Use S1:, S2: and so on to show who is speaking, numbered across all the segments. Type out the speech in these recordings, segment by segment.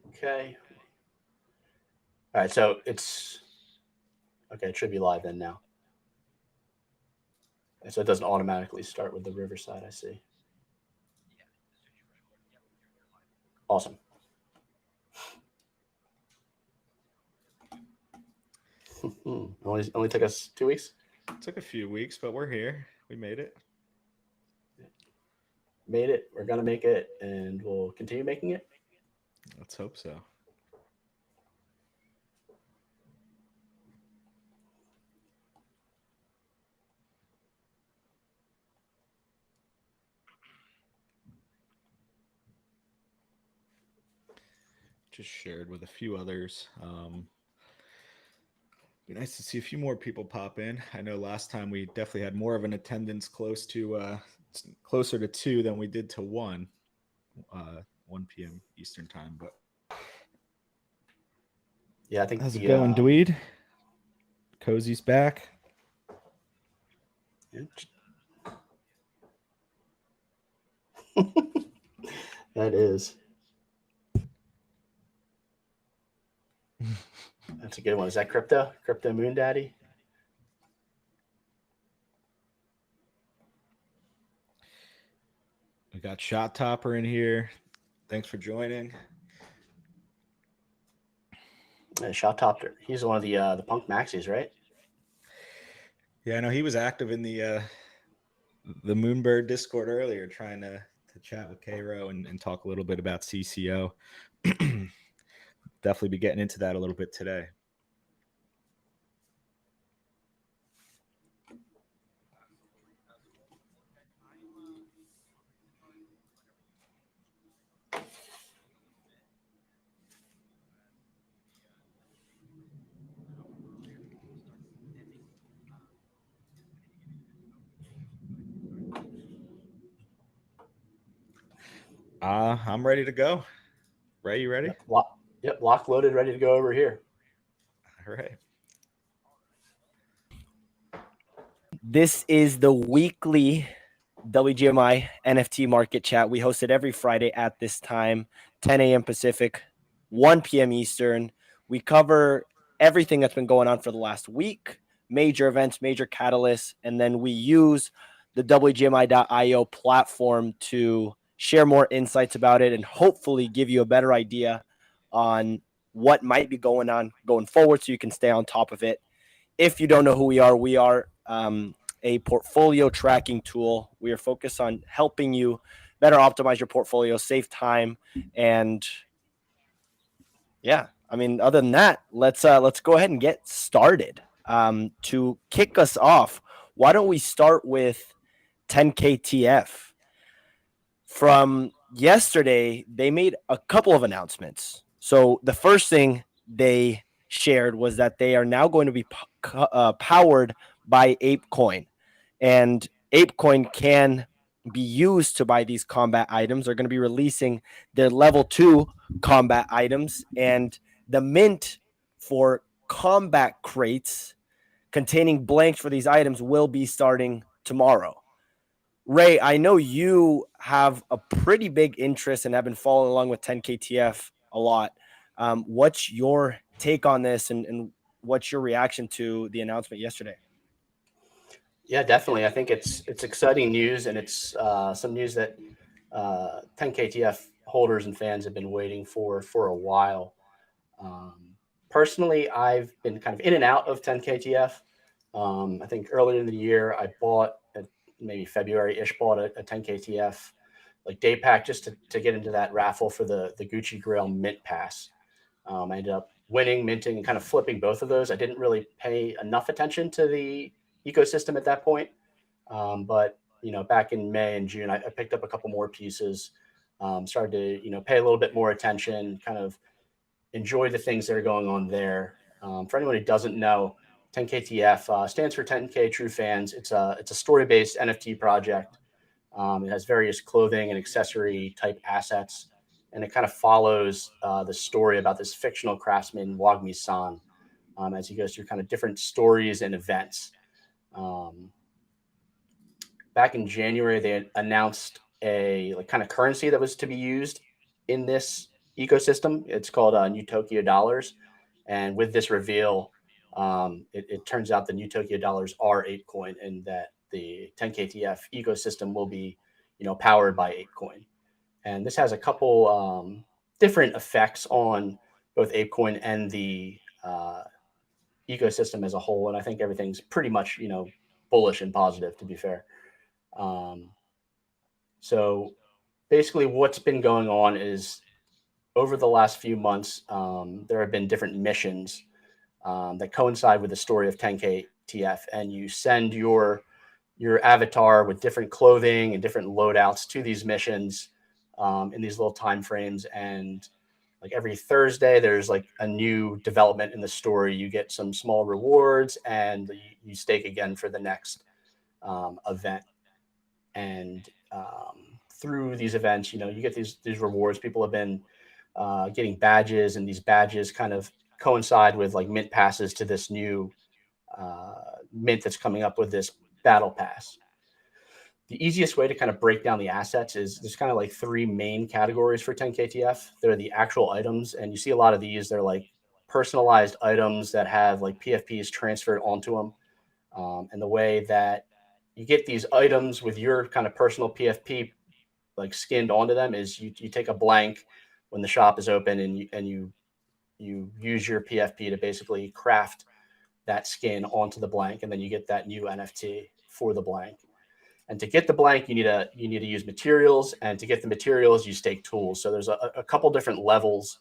S1: Okay. All right. So it's okay. It should be live then now. And so it doesn't automatically start with the Riverside. I see. Awesome. Only took us 2 weeks.
S2: Took a few weeks, but we're here. We made it.
S1: Made it. We're gonna make it, and we'll continue making it.
S2: Let's hope so. Just shared with a few others. Be nice to see a few more people pop in. I know last time we definitely had more of an attendance closer to 2 than we did to 1, 1 p.m. Eastern time. But
S1: Yeah, I think
S2: how's it
S1: the
S2: going, Dweed? Cozy's back.
S1: yeah. That is. That's a good one. Is that crypto? Crypto Moon Daddy?
S2: We got Shot Topper in here. Thanks for joining.
S1: Shot Topper. He's one of the Punk Maxis, right?
S2: Yeah, I know he was active in the Moonbird Discord earlier, trying to chat with Cairo and talk a little bit about CCO. Definitely be getting into that a little bit today. I'm ready to go. Ray, you ready?
S1: Yep, lock loaded, ready to go over here.
S2: All right.
S3: This is the weekly WGMI NFT Market Chat. We host it every Friday at this time, 10 a.m. Pacific, 1 p.m. Eastern. We cover everything that's been going on for the last week, major events, major catalysts, and then we use the WGMI.io platform to share more insights about it and hopefully give you a better idea on what might be going on going forward so you can stay on top of it. If you don't know who we are a portfolio tracking tool. We are focused on helping you better optimize your portfolio, save time, and yeah. I mean, other than that, let's go ahead and get started. To kick us off, why don't we start with 10KTF? From yesterday, they made a couple of announcements. So the first thing they shared was that they are now going to be powered by ApeCoin, and ApeCoin can be used to buy these combat items. They're going to be releasing their level 2 combat items, and the mint for combat crates containing blanks for these items will be starting tomorrow. Ray, I know you have a pretty big interest and have been following along with 10KTF a lot. What's your take on this, and what's your reaction to the announcement yesterday?
S1: Yeah, definitely. I think it's exciting news, and it's some news that 10KTF holders and fans have been waiting for a while. Um, Personally, I've been kind of in and out of 10KTF. I think earlier in the year, I bought maybe February-ish, bought a 10KTF like day pack just to get into that raffle for the Gucci Grill Mint Pass. I ended up winning, minting, and kind of flipping both of those. I didn't really pay enough attention to the ecosystem at that point, but back in May and June, I picked up a couple more pieces. Started to pay a little bit more attention, kind of enjoy the things that are going on there. For anyone who doesn't know, 10KTF stands for 10K True Fans. It's a story-based NFT project. It has various clothing and accessory type assets, and it kind of follows the story about this fictional craftsman Wagmi San as he goes through kind of different stories and events. Um, Back in January, they had announced a like kind of currency that was to be used in this ecosystem. It's called New Tokyo Dollars. And with this reveal, it turns out the New Tokyo Dollars are ApeCoin, and that the 10KTF ecosystem will be, powered by ApeCoin. And this has a couple different effects on both ApeCoin and the ecosystem as a whole. And I think everything's pretty much, bullish and positive, to be fair. So basically what's been going on is over the last few months, there have been different missions that coincide with the story of 10KTF, and you send your avatar with different clothing and different loadouts to these missions in these little time frames. And like every Thursday, there's like a new development in the story. You get some small rewards, and you stake again for the next event. And through these events, you get these rewards. People have been getting badges, and these badges kind of coincide with like mint passes to this new mint that's coming up with this battle pass. The easiest way to kind of break down the assets is there's kind of like three main categories for 10KTF. They're the actual items, and you see a lot of these. They're like personalized items that have like PFPs transferred onto them. And the way that you get these items with your kind of personal PFP like skinned onto them is you take a blank when the shop is open, and you use your PFP to basically craft that skin onto the blank, and then you get that new NFT for the blank. And to get the blank, you need to use materials, and to get the materials, you stake tools. So there's a couple different levels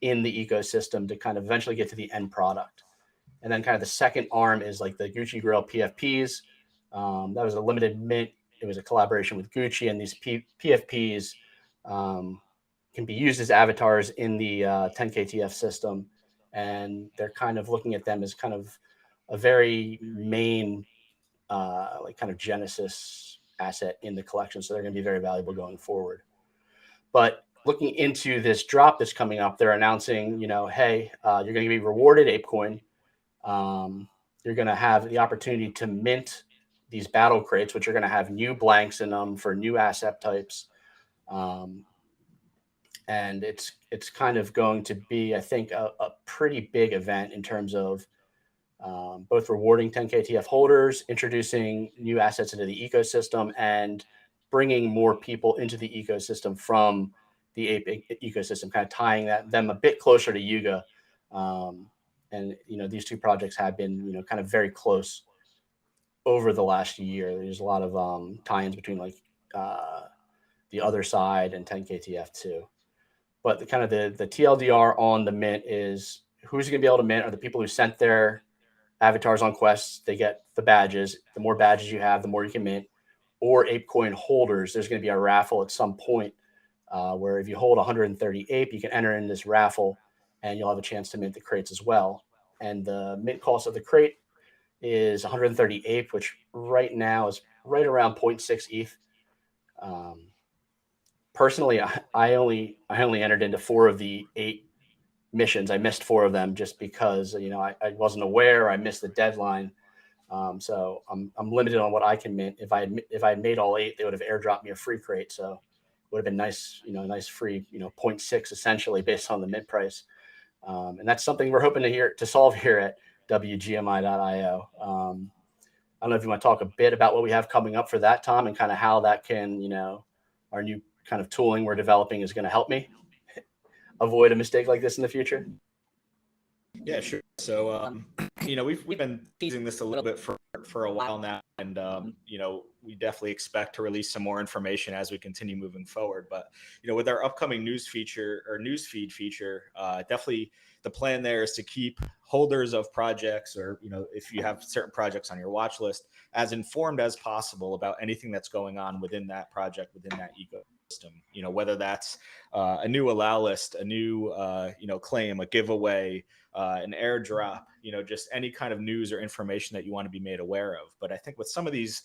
S1: in the ecosystem to kind of eventually get to the end product. And then kind of the second arm is like the Gucci Grill PFPs. That was a limited mint. It was a collaboration with Gucci, and these PFPs can be used as avatars in the 10KTF system. And they're kind of looking at them as kind of a very main like kind of genesis asset in the collection. So they're going to be very valuable going forward. But looking into this drop that's coming up, they're announcing, hey, you're going to be rewarded ApeCoin. You're going to have the opportunity to mint these battle crates, which are going to have new blanks in them for new asset types. And it's kind of going to be, I think, a pretty big event in terms of both rewarding 10KTF holders, introducing new assets into the ecosystem, and bringing more people into the ecosystem from the Ape ecosystem, kind of tying them a bit closer to Yuga. And these two projects have been kind of very close over the last year. There's a lot of tie-ins between like the other side and 10KTF too. But the kind of the TLDR on the mint is who's going to be able to mint are the people who sent their avatars on quests. They get the badges. The more badges you have, the more you can mint. Or ApeCoin holders. There's going to be a raffle at some point where if you hold 130 ape, you can enter in this raffle, and you'll have a chance to mint the crates as well. And the mint cost of the crate is 130 ape, which right now is right around 0.6 ETH. Personally, I only entered into 4 of the 8 missions. I missed 4 of them just because I wasn't aware. I missed the deadline, so I'm limited on what I can mint. If I had made all 8, they would have airdropped me a free crate, so it would have been nice, nice free 0.6 essentially based on the mint price. And that's something we're hoping to solve here at WGMI.io. I don't know if you want to talk a bit about what we have coming up for that, Tom, and kind of how that can, our new kind of tooling we're developing is going to help me avoid a mistake like this in the future.
S2: Yeah, sure. So, we've been teasing this a little bit for a while now, and we definitely expect to release some more information as we continue moving forward. But with our upcoming newsfeed feature, definitely the plan there is to keep holders of projects, or if you have certain projects on your watch list, as informed as possible about anything that's going on within that project, within that ecosystem. Whether that's a new allow list, a new claim, a giveaway, an airdrop, just any kind of news or information that you want to be made aware of. But I think with some of these,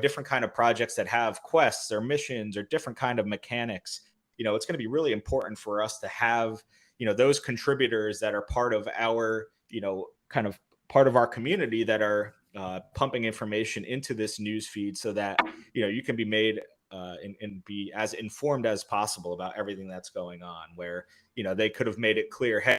S2: different kind of projects that have quests or missions or different kind of mechanics, it's going to be really important for us to have, those contributors that are part of our, kind of part of our community that are pumping information into this news feed, so that, you can be made and be as informed as possible about everything that's going on, where, they could have made it clear, hey,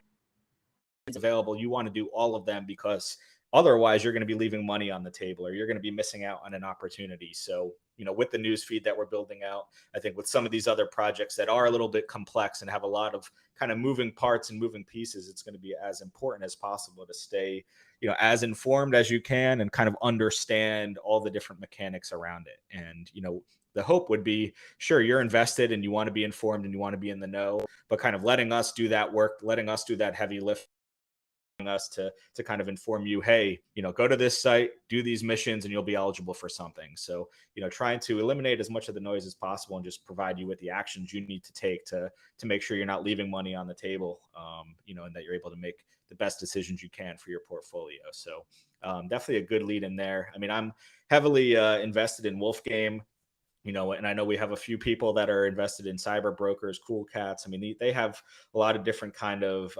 S2: it's available. You want to do all of them, because otherwise you're going to be leaving money on the table, or you're going to be missing out on an opportunity. So, with the news feed that we're building out, I think with some of these other projects that are a little bit complex and have a lot of kind of moving parts and moving pieces, it's going to be as important as possible to stay, as informed as you can and kind of understand all the different mechanics around it. And, the hope would be, sure, you're invested and you want to be informed and you want to be in the know, but kind of letting us do that work, letting us do that heavy lift, us to kind of inform you, hey, go to this site, do these missions, and you'll be eligible for something. So, trying to eliminate as much of the noise as possible and just provide you with the actions you need to take to make sure you're not leaving money on the table, and that you're able to make the best decisions you can for your portfolio. So definitely a good lead in there. I mean, I'm heavily invested in Wolfgame, and I know we have a few people that are invested in Cyber Brokers, Cool Cats. I mean, they have a lot of different kind of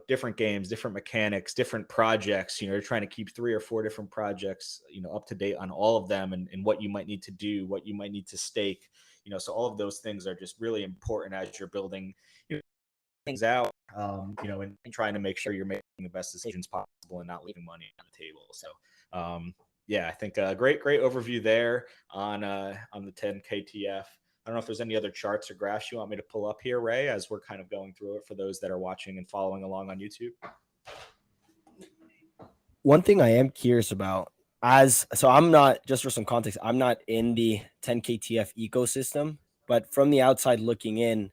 S2: different games, different mechanics, different projects. You're trying to keep 3 or 4 different projects, up to date on all of them, and what you might need to do, what you might need to stake. So all of those things are just really important as you're building things out, and trying to make sure you're making the best decisions possible and not leaving money on the table. So yeah, I think a great overview there on the 10 KTF. I don't know if there's any other charts or graphs you want me to pull up here, Ray, as we're kind of going through it for those that are watching and following along on YouTube.
S3: One thing I am curious about, so I'm not, just for some context, I'm not in the 10KTF ecosystem, but from the outside looking in,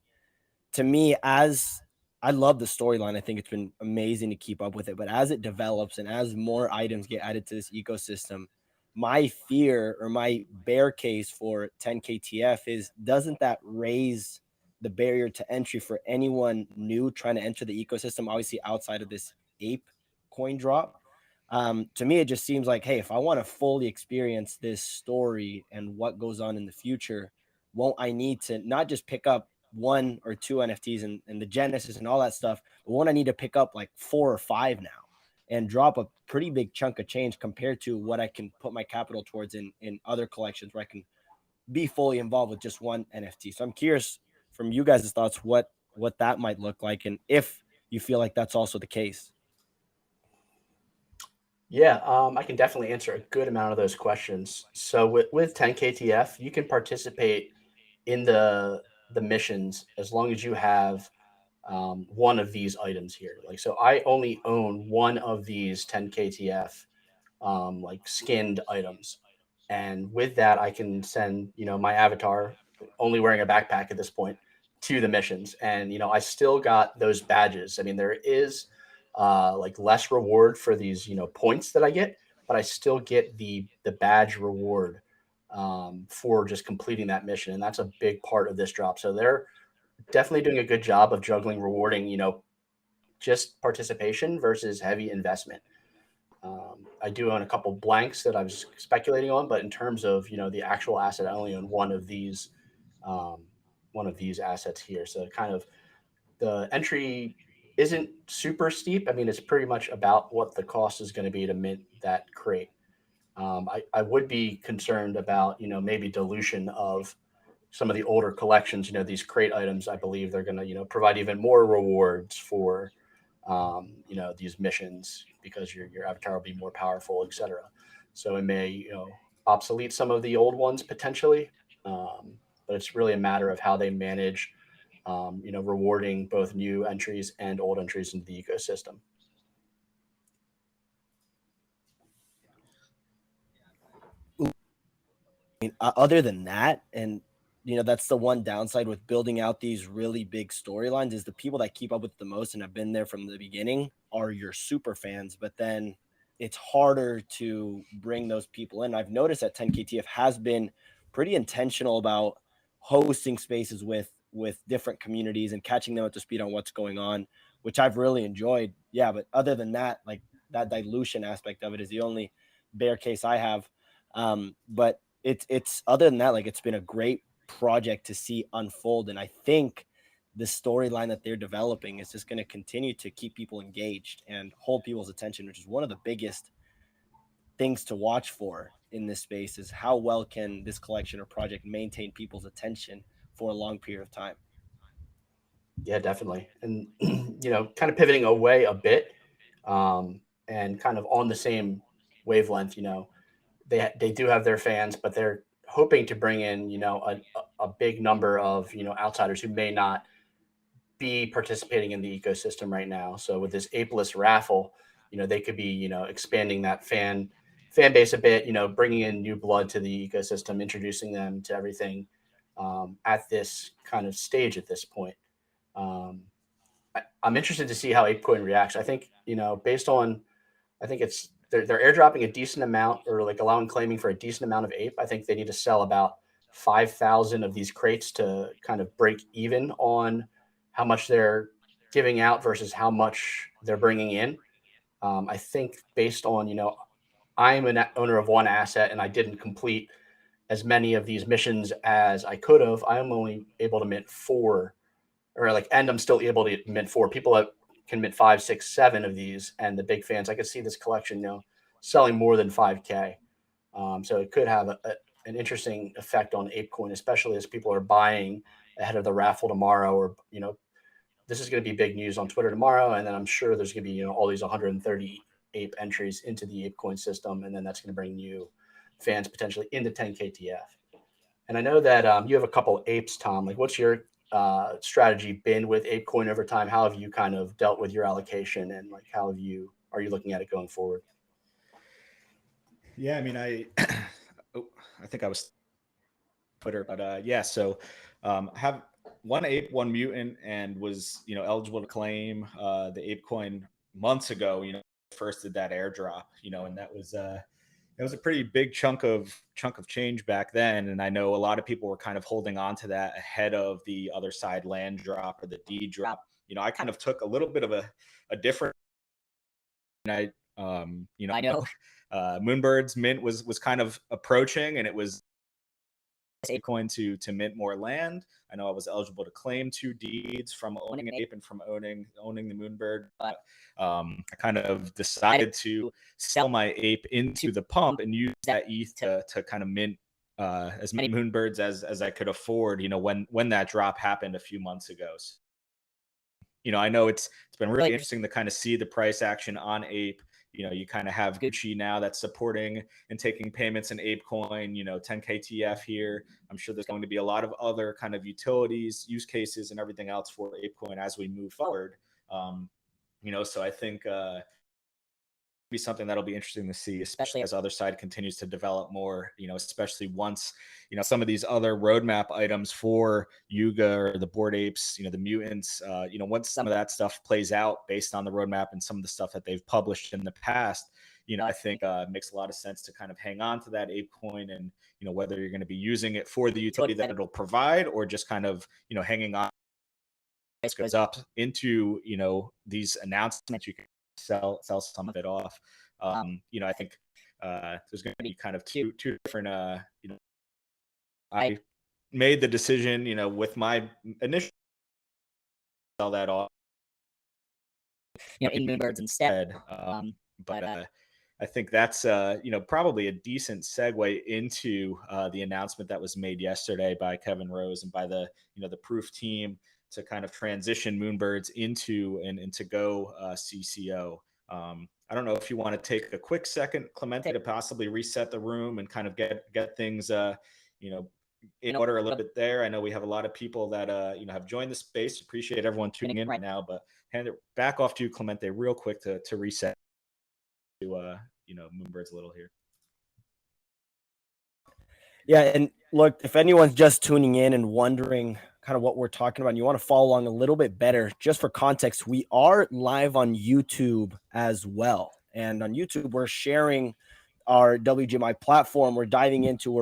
S3: to me, as I love the storyline, I think it's been amazing to keep up with it, but as it develops and as more items get added to this ecosystem, my fear or my bear case for 10KTF is, doesn't that raise the barrier to entry for anyone new trying to enter the ecosystem, obviously outside of this ape coin drop? To me, it just seems like, hey, if I want to fully experience this story and what goes on in the future, won't I need to not just pick up 1 or 2 NFTs and the Genesis and all that stuff, but won't I need to pick up like 4 or 5 now and drop a pretty big chunk of change compared to what I can put my capital towards in other collections where I can be fully involved with just 1 NFT. So I'm curious from you guys' thoughts what that might look like, and if you feel like that's also the case.
S1: Yeah, I can definitely answer a good amount of those questions. So with 10KTF, you can participate in the missions as long as you have one of these items here. Like, so I only own one of these 10KTF like skinned items, and with that, I can send my avatar, only wearing a backpack at this point, to the missions, and I still got those badges. I mean, there is like less reward for these points that I get, but I still get the badge reward for just completing that mission, and that's a big part of this drop. So they're definitely doing a good job of juggling rewarding just participation versus heavy investment. I do own a couple blanks that I was speculating on, but in terms of the actual asset, I only own um, one of these assets here. So kind of the entry isn't super steep. I mean, it's pretty much about what the cost is going to be to mint that crate. I would be concerned about maybe dilution of some of the older collections. These crate items, I believe they're going to provide even more rewards for these missions, because your avatar will be more powerful, etc. So it may obsolete some of the old ones potentially, but it's really a matter of how they manage rewarding both new entries and old entries into the ecosystem.
S3: I mean, other than that, and that's the one downside with building out these really big storylines, is the people that keep up with the most and have been there from the beginning are your super fans. But then it's harder to bring those people in. I've noticed that 10KTF has been pretty intentional about hosting spaces with different communities and catching them up to speed on what's going on, which I've really enjoyed. Yeah, but other than that, like that dilution aspect of it is the only bear case I have. But it's other than that, like, it's been a great project to see unfold, and I think the storyline that they're developing is just going to continue to keep people engaged and hold people's attention, which is one of the biggest things to watch for in this space is how well can this collection or project maintain people's attention for a long period of time.
S1: Yeah, definitely. And, kind of pivoting away a bit, and kind of on the same wavelength, they do have their fans, but they're hoping to bring in, a big number of, outsiders who may not be participating in the ecosystem right now. So with this apeless raffle, they could be, expanding that fan base a bit, bringing in new blood to the ecosystem, introducing them to everything, at this kind of stage at this point. Um, I'm interested to see how ApeCoin reacts. I think, based on, I think it's they're airdropping a decent amount, or like allowing claiming for a decent amount of ape. I think they need to sell about 5,000 of these crates to kind of break even on how much they're giving out versus how much they're bringing in. I think based on, I'm an owner of one asset and I didn't complete as many of these missions as I could have. I'm only able to mint four, and I'm still able to mint four. People that can mint five, six, seven of these, and the big fans, I could see this collection, selling more than 5K. So it could have an interesting effect on ApeCoin, especially as people are buying ahead of the raffle tomorrow, or, this is going to be big news on Twitter tomorrow. And then I'm sure there's going to be, all these 130 ape entries into the ApeCoin system. And then that's going to bring new fans potentially into 10KTF. And I know that you have a couple apes, Tom. Like, what's your strategy been with ApeCoin over time? How have you kind of dealt with your allocation, and like are you looking at it going forward?
S2: Yeah, I mean, I think I was Twitter, but yeah. So I have one ape, one mutant, and was eligible to claim the ApeCoin months ago. First did that airdrop. And that was a pretty big chunk of change back then. And I know a lot of people were kind of holding on to that ahead of the other side land drop or the D drop. I kind of took a little bit of a different. I I know Moonbird's mint was kind of approaching, and it was ApeCoin to mint more land. I know I was eligible to claim 2 deeds from owning an ape and from owning the Moonbird, but I kind of decided to sell my ape into the pump and use that ETH to kind of mint as many Moonbirds as I could afford. When that drop happened a few months ago. So, I know it's been really interesting to kind of see the price action on ape. You kind of have Gucci now that's supporting and taking payments in ApeCoin, 10KTF here. I'm sure there's going to be a lot of other kind of utilities, use cases, and everything else for ApeCoin as we move forward. So I think be something that'll be interesting to see, especially as other side continues to develop more, especially once, some of these other roadmap items for Yuga or the Bored Apes, the mutants, once some of that stuff plays out based on the roadmap and some of the stuff that they've published in the past, I think it makes a lot of sense to kind of hang on to that ApeCoin, and, whether you're going to be using it for the utility that it'll provide, or just kind of, hanging on goes up into, these announcements, you can sell some of it off. I think there's going to be kind of two different. I made the decision, with my initial sell that off, in Moonbirds instead. But I think that's probably a decent segue into the announcement that was made yesterday by Kevin Rose and by the the Proof team to kind of transition Moonbirds into and to go CCO. I don't know if you want to take a quick second, Clemente, to possibly reset the room and kind of get things in order a little bit there. I know we have a lot of people that have joined the space. Appreciate everyone tuning in right now, but hand it back off to you, Clemente, real quick to reset to Moonbirds a little here.
S3: Yeah, and look, if anyone's just tuning in and wondering kind of what we're talking about, and you want to follow along a little bit better, just for context, we are live on YouTube as well. And on YouTube, we're sharing our WGMI platform. We're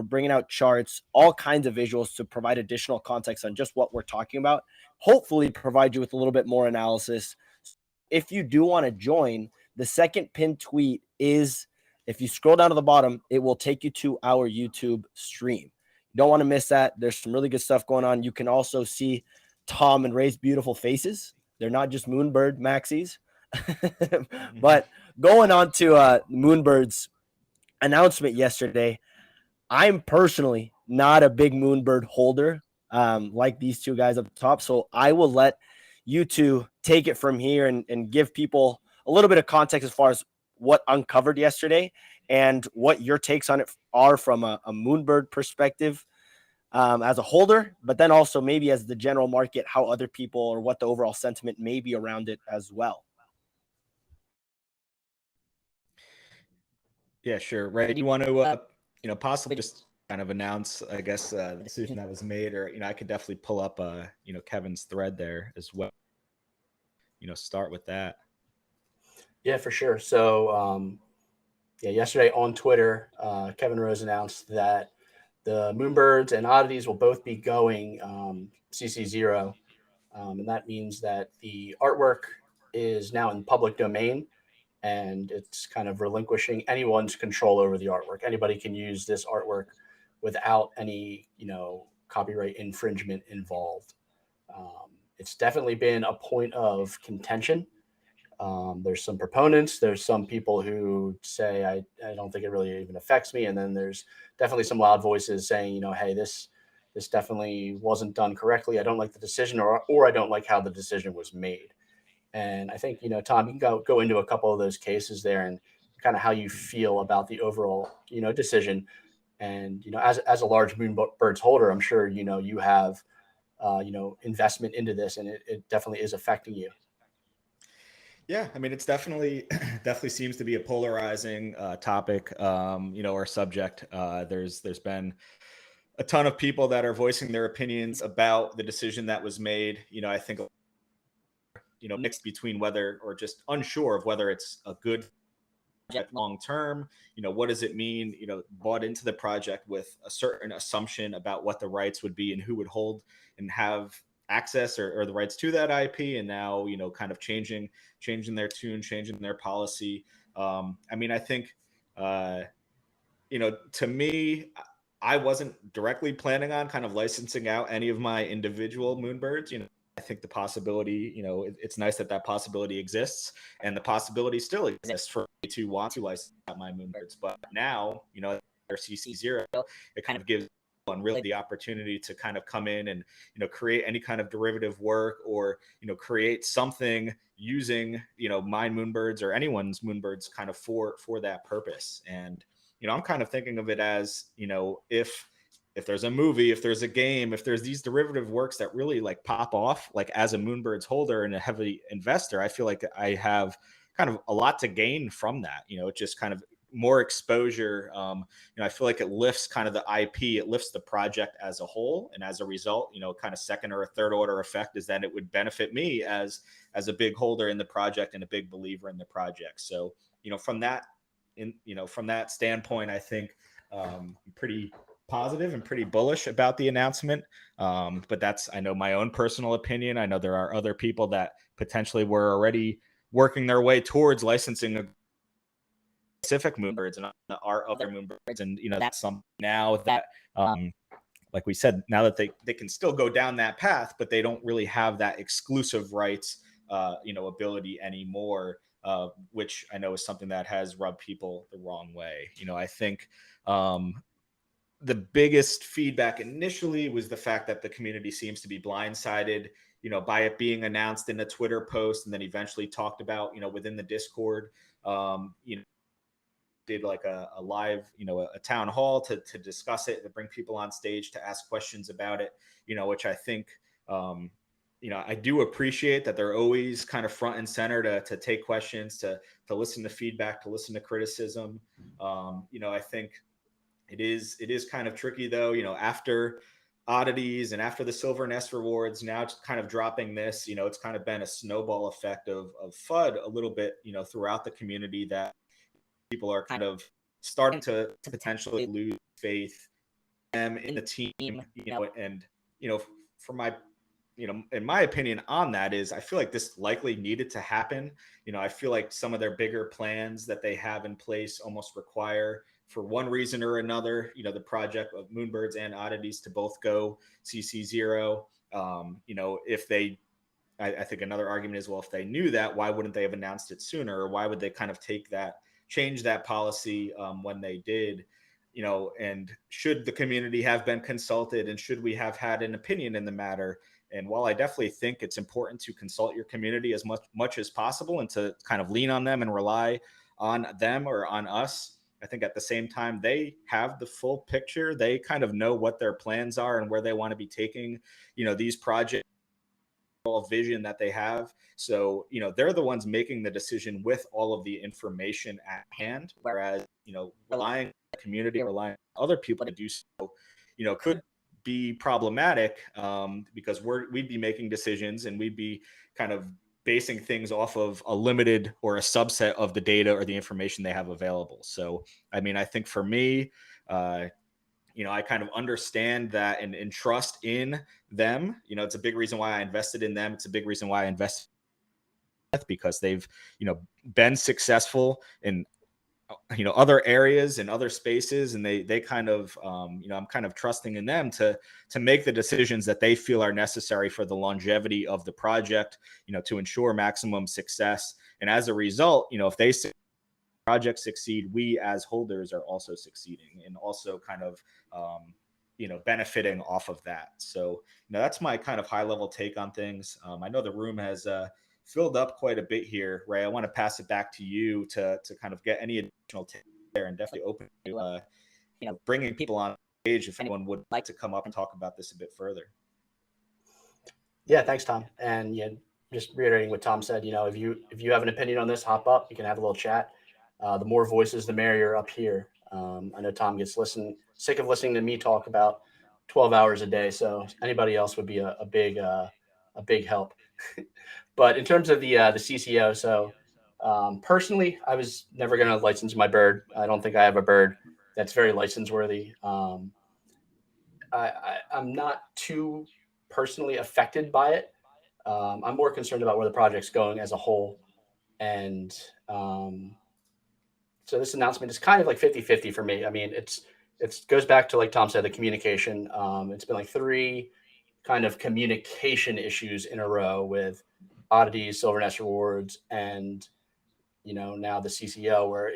S3: bringing out charts, all kinds of visuals to provide additional context on just what we're talking about, hopefully provide you with a little bit more analysis. If you do want to join, the second pinned tweet is, if you scroll down to the bottom, it will take you to our YouTube stream. You don't want to miss that. There's some really good stuff going on. You can also see Tom and Ray's beautiful faces. They're not just Moonbird maxis. But going on to Moonbirds, announcement yesterday. I'm personally not a big Moonbird holder, like these two guys up top. So I will let you two take it from here and give people a little bit of context as far as what uncovered yesterday and what your takes on it are from a Moonbird perspective, as a holder, but then also maybe as the general market, how other people or what the overall sentiment may be around it as well.
S2: Yeah, sure. Right. You want to, possibly just kind of announce, I guess, the decision that was made, or, I could definitely pull up, Kevin's thread there as well. Start with that.
S1: Yeah, for sure. So, yesterday on Twitter, Kevin Rose announced that the Moonbirds and Oddities will both be going CC0. And that means that the artwork is now in public domain, and it's kind of relinquishing anyone's control over the artwork. Anybody can use this artwork without any, copyright infringement involved. It's definitely been a point of contention. There's some proponents. There's some people who say, I don't think it really even affects me. And then there's definitely some loud voices saying, hey, this definitely wasn't done correctly. I don't like the decision, or I don't like how the decision was made. And I think, Tom, you can go into a couple of those cases there and kind of how you feel about the overall, decision. And, as a large Moonbirds holder, I'm sure, you have, investment into this, and it definitely is affecting you.
S2: Yeah, I mean, it's definitely definitely seems to be a polarizing topic, or subject. There's been a ton of people that are voicing their opinions about the decision that was made. I think, mixed between whether, or just unsure of whether it's a good project long term. What does it mean? Bought into the project with a certain assumption about what the rights would be and who would hold and have access or the rights to that IP, and now kind of changing their tune, changing their policy. I mean, I think to me, I wasn't directly planning on kind of licensing out any of my individual Moonbirds. I think the possibility, it's nice that possibility exists, and the possibility still exists for me to want to license out my Moonbirds. But now, they're CC0, it kind of gives one really the opportunity to kind of come in and, create any kind of derivative work, or, create something using, my Moonbirds or anyone's Moonbirds kind of for that purpose. And, I'm kind of thinking of it as, if there's a movie, if there's a game, if there's these derivative works that really like pop off, like as a Moonbirds holder and a heavy investor, I feel like I have kind of a lot to gain from that. It just kind of more exposure. I feel like it lifts kind of the IP, it lifts the project as a whole. And as a result, kind of second or a third order effect is that it would benefit me as a big holder in the project and a big believer in the project. So, from that standpoint, I think pretty positive and pretty bullish about the announcement. But that's, I know, my own personal opinion. I know there are other people that potentially were already working their way towards licensing a specific Moonbirds and our other Moonbirds. And, that's something now that, like we said, now that they can still go down that path, but they don't really have that exclusive rights, ability anymore. Which I know is something that has rubbed people the wrong way. I think the biggest feedback initially was the fact that the community seems to be blindsided, by it being announced in a Twitter post and then eventually talked about, within the Discord. Did like a live, a town hall to discuss it, to bring people on stage to ask questions about it, which I think, I do appreciate that they're always kind of front and center to take questions, to listen to feedback, to listen to criticism. I think it is kind of tricky though, after Oddities and after the Silver Nest rewards, now it's kind of dropping this, it's kind of been a snowball effect of FUD a little bit, throughout the community, that people are kind of starting to potentially lose faith in the team, and, for my, in my opinion on that is, I feel like this likely needed to happen. I feel like some of their bigger plans that they have in place almost require, for one reason or another, the project of Moonbirds and Oddities to both go CC0. If they, I think another argument is, well, if they knew that, why wouldn't they have announced it sooner? Or why would they kind of take that change that policy when they did. And should the community have been consulted, and should we have had an opinion in the matter? And while I definitely think it's important to consult your community as much as possible and to kind of lean on them and rely on them or on us, I think at the same time, they have the full picture. They kind of know what their plans are and where they want to be taking, these projects, vision that they have. So, they're the ones making the decision with all of the information at hand. Whereas, relying on the community, relying on other people to do so, could be problematic, because we'd be making decisions and we'd be kind of basing things off of a limited or a subset of the data or the information they have available. So, I mean, I think for me, I kind of understand that and trust in them. It's a big reason why I invested in them. It's a big reason why I invested because they've, been successful in, other areas and other spaces. And they kind of, I'm kind of trusting in them to make the decisions that they feel are necessary for the longevity of the project, to ensure maximum success. And as a result, if they projects succeed, we as holders are also succeeding and also kind of, benefiting off of that. So, that's my kind of high level take on things. I know the room has filled up quite a bit here, Ray. I want to pass it back to you to kind of get any additional take there, and definitely open to, bringing people on stage if anyone would like to come up and talk about this a bit further.
S1: Yeah, thanks, Tom. And just reiterating what Tom said, if you have an opinion on this, hop up. You can have a little chat. The more voices, the merrier up here. I know Tom gets sick of listening to me talk about 12 hours a day. So anybody else would be a big help. But in terms of the CCO, so personally, I was never going to license my bird. I don't think I have a bird that's very license worthy. I'm not too personally affected by it. I'm more concerned about where the project's going as a whole. And so this announcement is kind of like 50-50 for me. I mean, it goes back to, like Tom said, the communication. It's been like 3 kind of communication issues in a row with oddities, silver nest rewards, and now the CCO, where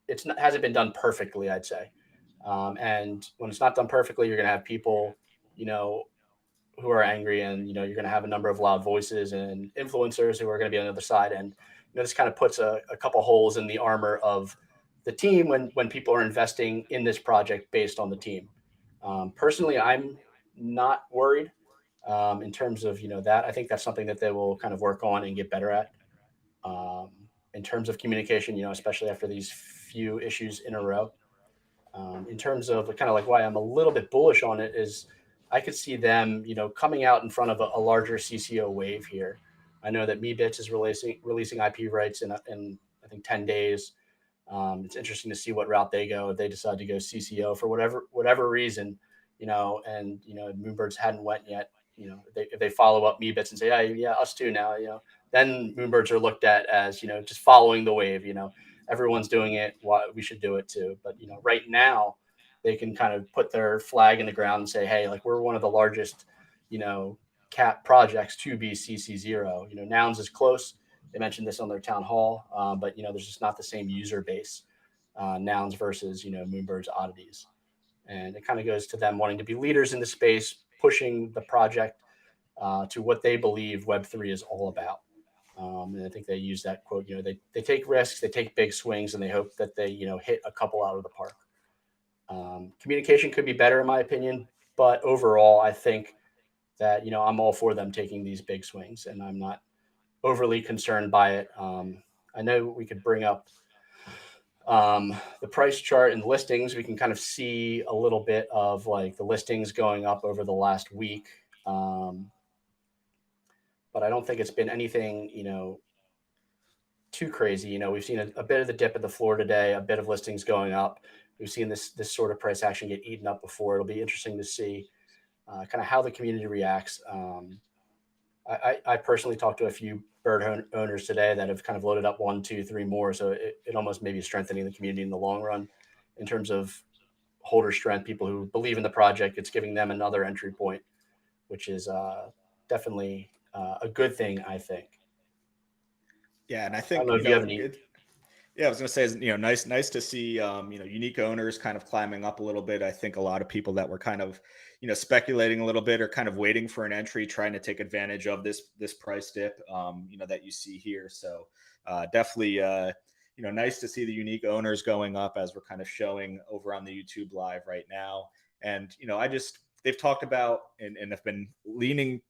S1: it's not, hasn't been done perfectly, I'd say. And when it's not done perfectly, you're going to have people, who are angry, and you're going to have a number of loud voices and influencers who are going to be on the other side. And this kind of puts a couple holes in the armor of the team when people are investing in this project based on the team. Personally, I'm not worried in terms of that. I think that's something that they will kind of work on and get better at. In terms of communication, especially after these few issues in a row. In terms of kind of like why I'm a little bit bullish on it is I could see them, coming out in front of a larger CCO wave here. I know that Meebits is releasing IP rights in I think 10 days. It's interesting to see what route they go if they decide to go CCO for whatever reason, and Moonbirds hadn't went yet. If they follow up Meebits and say, yeah, us too now, then Moonbirds are looked at as just following the wave. Everyone's doing it, why we should do it too. But right now they can kind of put their flag in the ground and say, hey, like, we're one of the largest cap projects to be CC0. Nouns is close. They mentioned this on their town hall, but there's just not the same user base, Nouns versus Moonbird's oddities. And it kind of goes to them wanting to be leaders in the space, pushing the project to what they believe Web3 is all about. And I think they use that quote, they take risks, they take big swings, and they hope that they, hit a couple out of the park. Communication could be better in my opinion, but overall, I think that, I'm all for them taking these big swings, and I'm not overly concerned by it. I know we could bring up the price chart and listings. We can kind of see a little bit of like the listings going up over the last week. But I don't think it's been anything, too crazy. We've seen a bit of the dip at the floor today, a bit of listings going up. We've seen this sort of price action get eaten up before. It'll be interesting to see kind of how the community reacts. I personally talked to a few bird owners today that have kind of loaded up 1, 2, 3 more. So it almost may be strengthening the community in the long run in terms of holder strength, people who believe in the project. It's giving them another entry point, which is definitely a good thing, I think.
S2: Yeah, and I think
S1: I don't know if you have any.
S2: Yeah, I was gonna say, nice to see, unique owners kind of climbing up a little bit. I think a lot of people that were kind of, speculating a little bit or kind of waiting for an entry, trying to take advantage of this price dip, that you see here. So definitely, nice to see the unique owners going up as we're kind of showing over on the YouTube live right now. And they've talked about and have been leading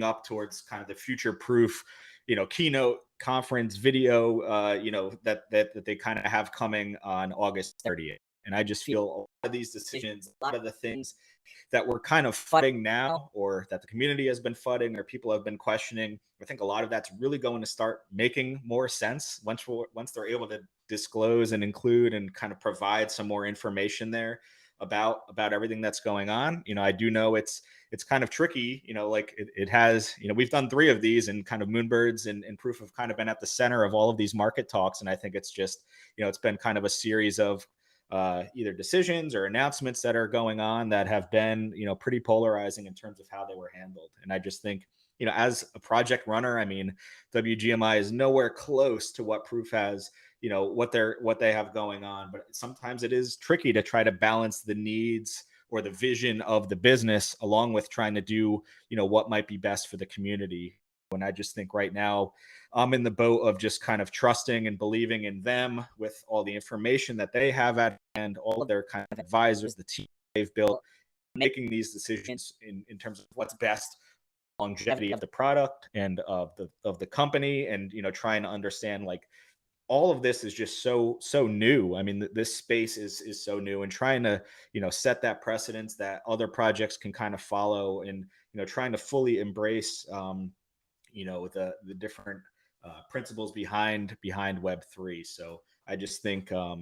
S2: up towards kind of the future proof keynote conference video that they kind of have coming on August 30th. And I just feel a lot of these decisions, a lot of the things that we're kind of fighting now, or that the community has been fighting, or people have been questioning, I think a lot of that's really going to start making more sense once they're able to disclose and include and kind of provide some more information there about everything that's going on. I do know it's kind of tricky, like it has, we've done 3 of these, and kind of Moonbirds and Proof have kind of been at the center of all of these market talks. And I think it's just, it's been kind of a series of either decisions or announcements that are going on that have been, pretty polarizing in terms of how they were handled. And I just think, as a project runner, I mean, WGMI is nowhere close to what Proof has, what they have going on. But sometimes it is tricky to try to balance the needs or the vision of the business along with trying to do, what might be best for the community. And I just think right now I'm in the boat of just kind of trusting and believing in them with all the information that they have at hand, all of their kind of advisors, the team they've built, making these decisions in terms of what's best longevity of the product and of the company. And trying to understand, like, all of this is just so new. I mean, this space is so new, and trying to set that precedence that other projects can kind of follow, and trying to fully embrace the different principles behind Web3. So I just think a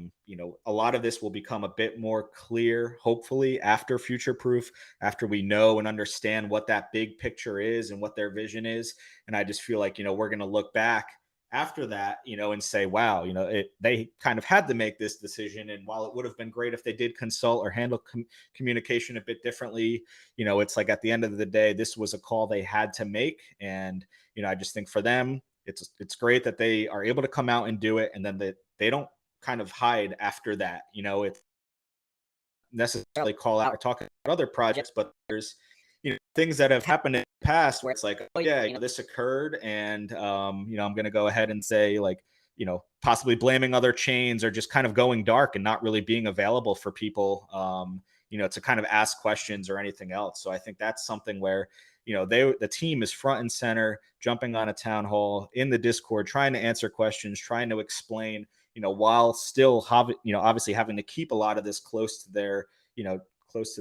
S2: lot of this will become a bit more clear, hopefully, after Future Proof, after we know and understand what that big picture is and what their vision is. And I just feel like we're going to look back after that, and say, wow, they kind of had to make this decision. And while it would have been great if they did consult or handle communication a bit differently, it's like, at the end of the day, this was a call they had to make. And I just think for them, it's great that they are able to come out and do it, and then they don't kind of hide after that. It's necessarily call out or talk about other projects, but there's things that have happened in the past where it's like, oh yeah, this occurred, and I'm going to go ahead and say, like, possibly blaming other chains, or just kind of going dark and not really being available for people, to kind of ask questions or anything else. So I think that's something where the team is front and center, jumping on a town hall in the Discord, trying to answer questions, trying to explain, while still obviously having to keep a lot of this close to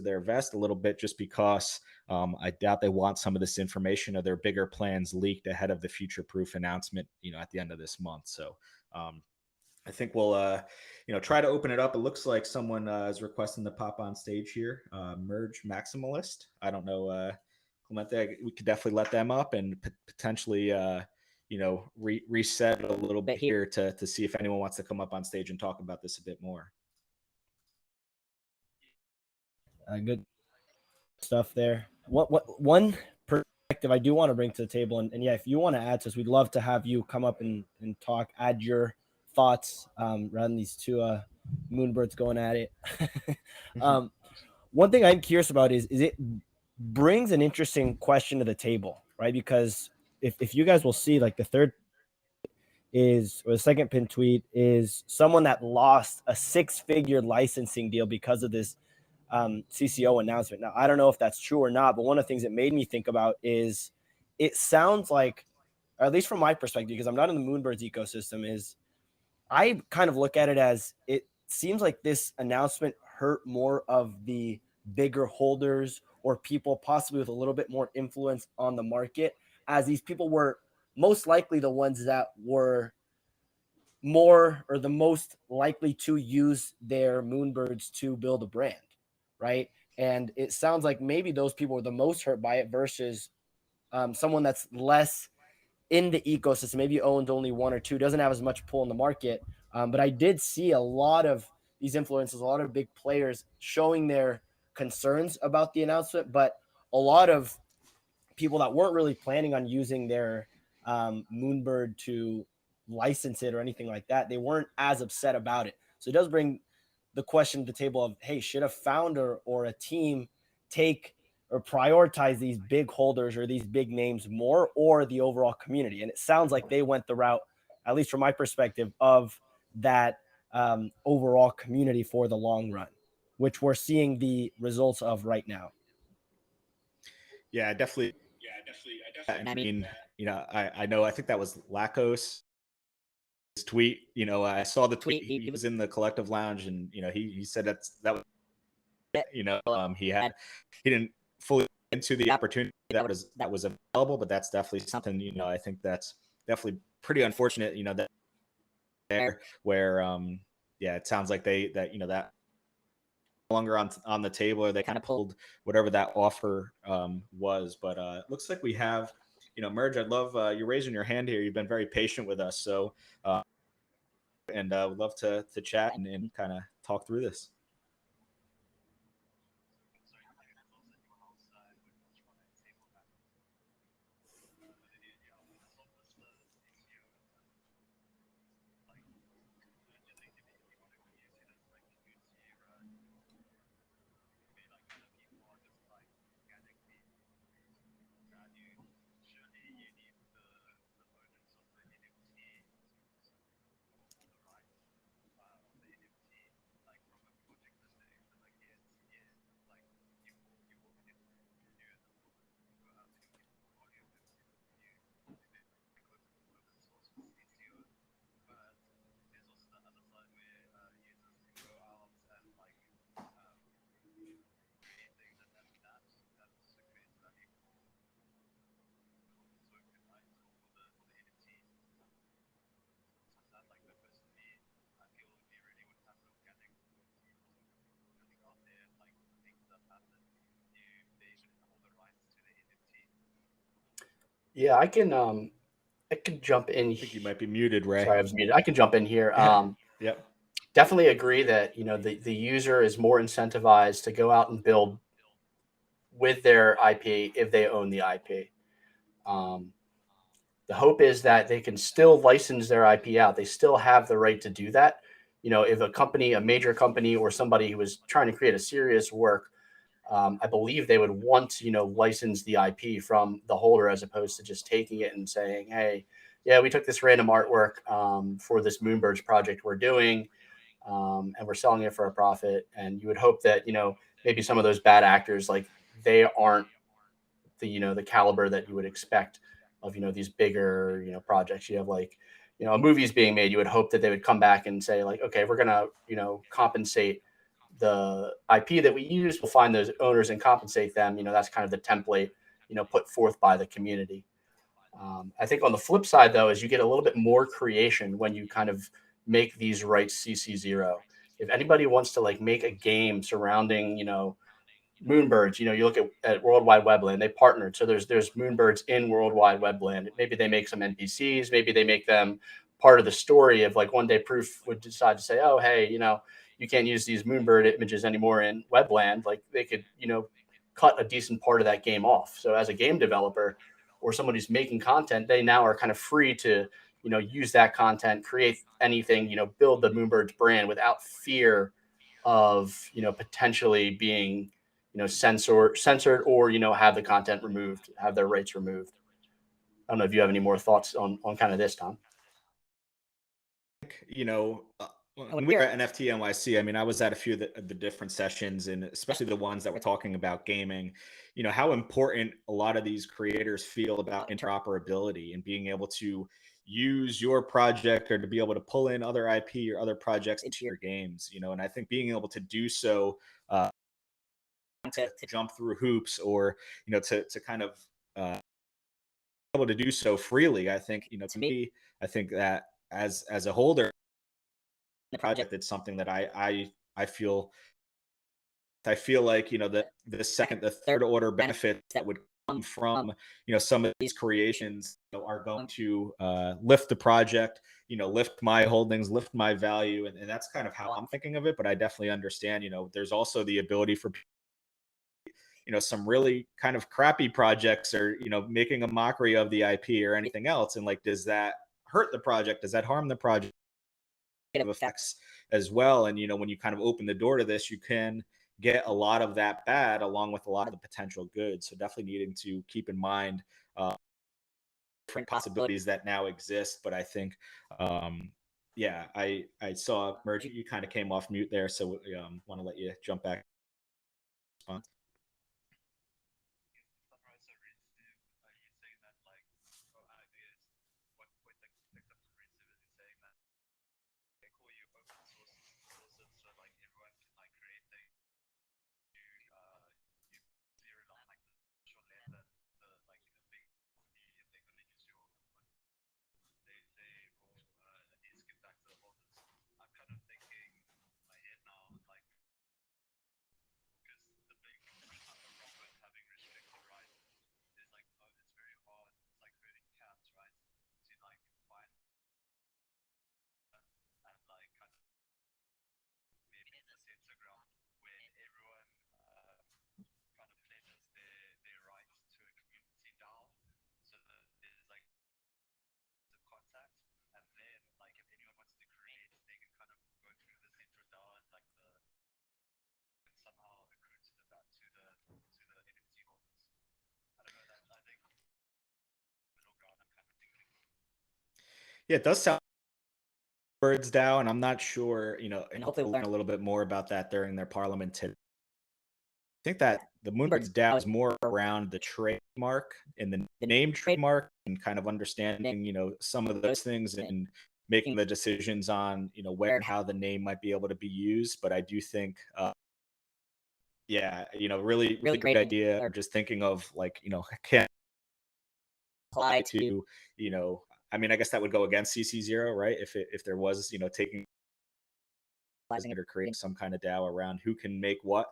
S2: their vest a little bit, just because I doubt they want some of this information or their bigger plans leaked ahead of the Future Proof announcement, at the end of this month. So I think we'll, try to open it up. It looks like someone is requesting to pop on stage here. Merge Maximalist. I don't know, Clemente. We could definitely let them up and potentially, reset a little bit here to see if anyone wants to come up on stage and talk about this a bit more.
S3: Good stuff there. One perspective I do want to bring to the table, and yeah, if you want to add to this, we'd love to have you come up and talk, add your thoughts, rather than these 2 Moonbirds going at it. One thing I'm curious about is it brings an interesting question to the table, right? Because if you guys will see, like, the third or the second pin tweet is someone that lost a 6-figure licensing deal because of this CCO announcement. Now, I don't know if that's true or not, but one of the things that made me think about is it sounds like, or at least from my perspective, because I'm not in the Moonbirds ecosystem, is I kind of look at it as, it seems like this announcement hurt more of the bigger holders or people possibly with a little bit more influence on the market, as these people were most likely the ones that were more, or the most likely to use their Moonbirds to build a brand, right? And it sounds like maybe those people were the most hurt by it versus someone that's less in the ecosystem, maybe owned only 1 or 2, doesn't have as much pull in the market. But I did see a lot of these influencers, a lot of big players showing their concerns about the announcement, but a lot of people that weren't really planning on using their Moonbird to license it or anything like that. They weren't as upset about it. So it does bring the question to the table of, hey, should a founder or a team take or prioritize these big holders or these big names more, or the overall community? And it sounds like they went the route, at least from my perspective, of that overall community for the long run, which we're seeing the results of right now.
S2: Yeah, definitely. I mean, I know, I think that was Lacos tweet. I saw the tweet. He was in the collective lounge, and he said that was he didn't fully into the opportunity that was available, but that's definitely something. I think that's definitely pretty unfortunate. That there where yeah, it sounds like that no longer on the table, or they kind of pulled whatever that offer was. But it looks like we have Merge. I'd love you're raising your hand here. You've been very patient with us, so and would love to chat and kind of talk through this.
S1: Yeah, I can jump in.
S2: I think you might be muted, Ray.
S1: Sorry, I was muted. I can jump in here.
S2: Yep.
S1: Definitely agree that the user is more incentivized to go out and build with their IP if they own the IP. The hope is that they can still license their IP out. They still have the right to do that. If a company, a major company, or somebody who was trying to create a serious work, I believe they would want to, license the IP from the holder, as opposed to just taking it and saying, hey, yeah, we took this random artwork for this Moonbirds project we're doing, and we're selling it for a profit. And you would hope that, maybe some of those bad actors, like, they aren't the caliber that you would expect of, these bigger, projects. You have, like, a movie's being made. You would hope that they would come back and say, like, okay, we're going to, compensate the IP that we use. We'll find those owners and compensate them. That's kind of the template, put forth by the community. I think on the flip side, though, is you get a little bit more creation when you kind of make these rights CC0. If anybody wants to, like, make a game surrounding, Moonbirds, you look at World Wide Webland, they partnered. So there's Moonbirds in World Wide Webland. Maybe they make some NPCs, maybe they make them part of the story of, like, one day Proof would decide to say, oh, hey, you can't use these Moonbird images anymore in Webland. Like, they could, cut a decent part of that game off. So as a game developer or somebody who's making content, they now are kind of free to, use that content, create anything, build the Moonbirds brand without fear of, potentially being, censored, or, have the content removed, have their rights removed. I don't know if you have any more thoughts on kind of this, Tom.
S2: When we were at NFT NYC, I mean, I was at a few of the different sessions, and especially the ones that were talking about gaming, how important a lot of these creators feel about interoperability and being able to use your project, or to be able to pull in other IP or other projects into your games, and I think being able to do so, to jump through hoops, or to kind of able to do so freely. I think to me, I think that as a holder, the project, it's something that I feel like the third order benefits that would come from some of these creations are going to lift the project, lift my holdings, lift my value, and that's kind of how I'm thinking of it. But I definitely understand there's also the ability for some really kind of crappy projects, or making a mockery of the IP or anything else, and, like, does that hurt the project? Does that harm the project? Effects as well. And, when you kind of open the door to this, you can get a lot of that bad along with a lot of the potential good. So definitely needing to keep in mind different possibilities that now exist. But I think, yeah, I saw Merge, you kind of came off mute there. So want to let you jump back. Response. Yeah, it does sound Birds DAO, and I'm not sure, and hopefully we'll learn a little bit more about that during their parliament today. I think that the Moonbirds DAO is more around the trademark and the name trademark and kind of understanding, some of those things and making the decisions on, where and how the name might be able to be used. But I do think, yeah, really, really great idea. Or just thinking of can apply to, I mean, I guess that would go against CC0, right? If there was, taking or creating some kind of DAO around who can make what.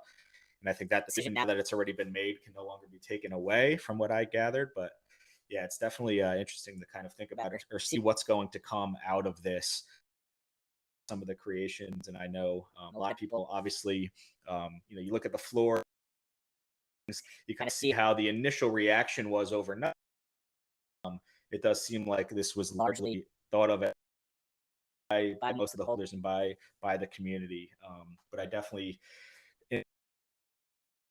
S2: And I think that decision, now that it's already been made, can no longer be taken away from what I gathered. But yeah, it's definitely interesting to kind of think about it or see what's going to come out of this. Some of the creations. And I know a lot of people, obviously, you look at the floor, you kind of see how the initial reaction was overnight. It does seem like this was largely thought of by most of the holders and by the community. But I definitely, in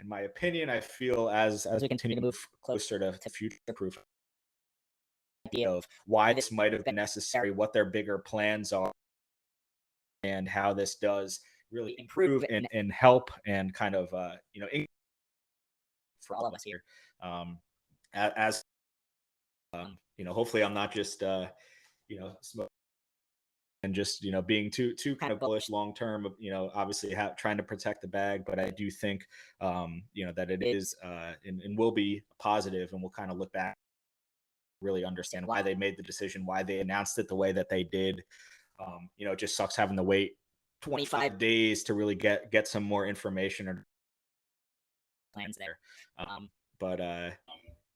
S2: my opinion, I feel as we continue to move closer to future proof idea of why this might have been necessary, what their bigger plans are, and how this does really improve and help and kind of for all of us here. As hopefully I'm not just and just being too kind of bullish long term, obviously trying to protect the bag, but I do think that it is and will be positive, and we'll kind of look back, really understand why they made the decision, why they announced it the way that they did. It just sucks having to wait 25 days to really get some more information or plans there. But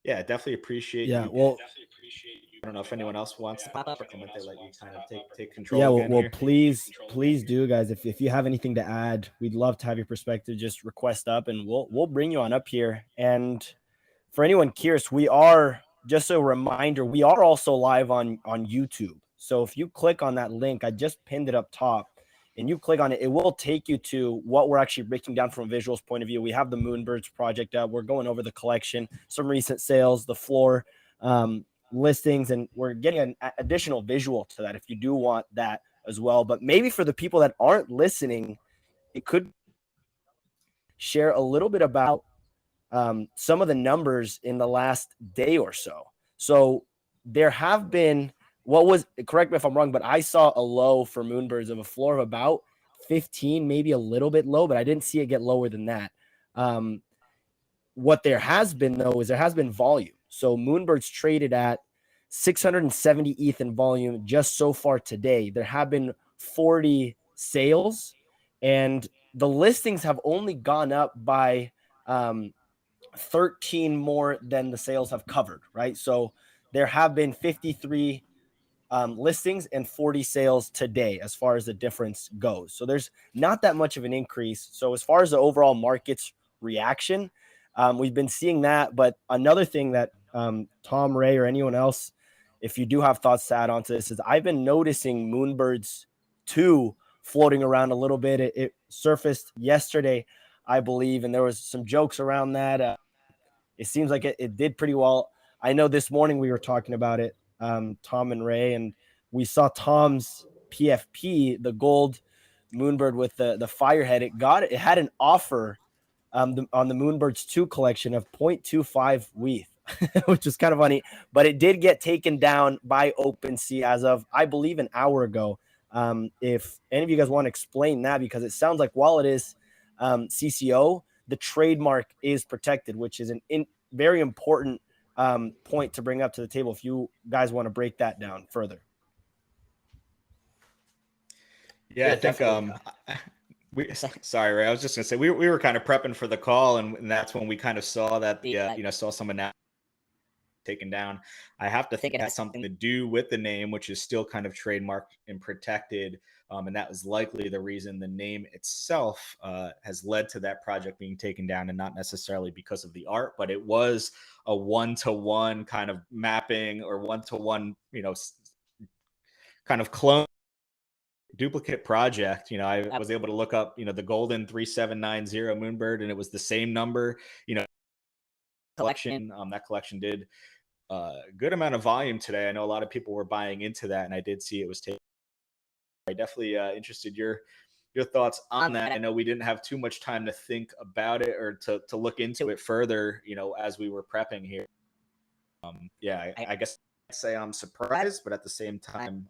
S2: yeah, definitely appreciate you.
S3: Well,
S2: I don't know if anyone else wants to pop up or comment. They let you kind of take control.
S3: Yeah, well, please do, guys. If you have anything to add, we'd love to have your perspective. Just request up, and we'll bring you on up here. And for anyone curious, we are, just a reminder, we are also live on YouTube. So if you click on that link, I just pinned it up top, and you click on it, it will take you to what we're actually breaking down from a visuals point of view. We have the Moonbirds project up. We're going over the collection, some recent sales, the floor listings, and we're getting an additional visual to that if you do want that as well. But maybe for the people that aren't listening, it could share a little bit about some of the numbers in the last day or so. So there have been, correct me if I'm wrong, but I saw a low for Moonbirds of a floor of about 15, maybe a little bit low, but I didn't see it get lower than that. What there has been, though, is there has been volume. So Moonbirds traded at 670 ETH in volume just so far today. There have been 40 sales, and the listings have only gone up by 13 more than the sales have covered, right? So there have been 53 listings and 40 sales today as far as the difference goes. So there's not that much of an increase. So as far as the overall market's reaction, we've been seeing that. But another thing that Tom, Ray, or anyone else, if you do have thoughts to add on to this, is I've been noticing Moonbirds 2 floating around a little bit. It surfaced yesterday, I believe, and there was some jokes around that. It seems like it did pretty well. I know this morning we were talking about it, Tom and Ray, and we saw Tom's PFP, the gold Moonbird with the Firehead. It had an offer on the Moonbirds 2 collection of 0.25 WETH, which is kind of funny, but it did get taken down by OpenSea as of, I believe, an hour ago. If any of you guys want to explain that, because it sounds like while it is CCO, the trademark is protected, which is very important point to bring up to the table if you guys want to break that down further.
S2: Yeah, I think sorry, Ray. I was just gonna say we were kind of prepping for the call, and that's when we kind of saw that saw someone now taken down. I have to think it has something to do with the name, which is still kind of trademarked and protected. And that was likely the reason the name itself has led to that project being taken down, and not necessarily because of the art, but it was a one-to-one kind of mapping, or one-to-one, kind of clone duplicate project. I was able to look up, the golden 3790 Moonbird, and it was the same number, collection. That collection did a good amount of volume today. I know a lot of people were buying into that, and I did see it was taken. I definitely interested your thoughts on that. I know we didn't have too much time to think about it, or to look into it further, as we were prepping here. I guess I'd say I'm surprised, but at the same time,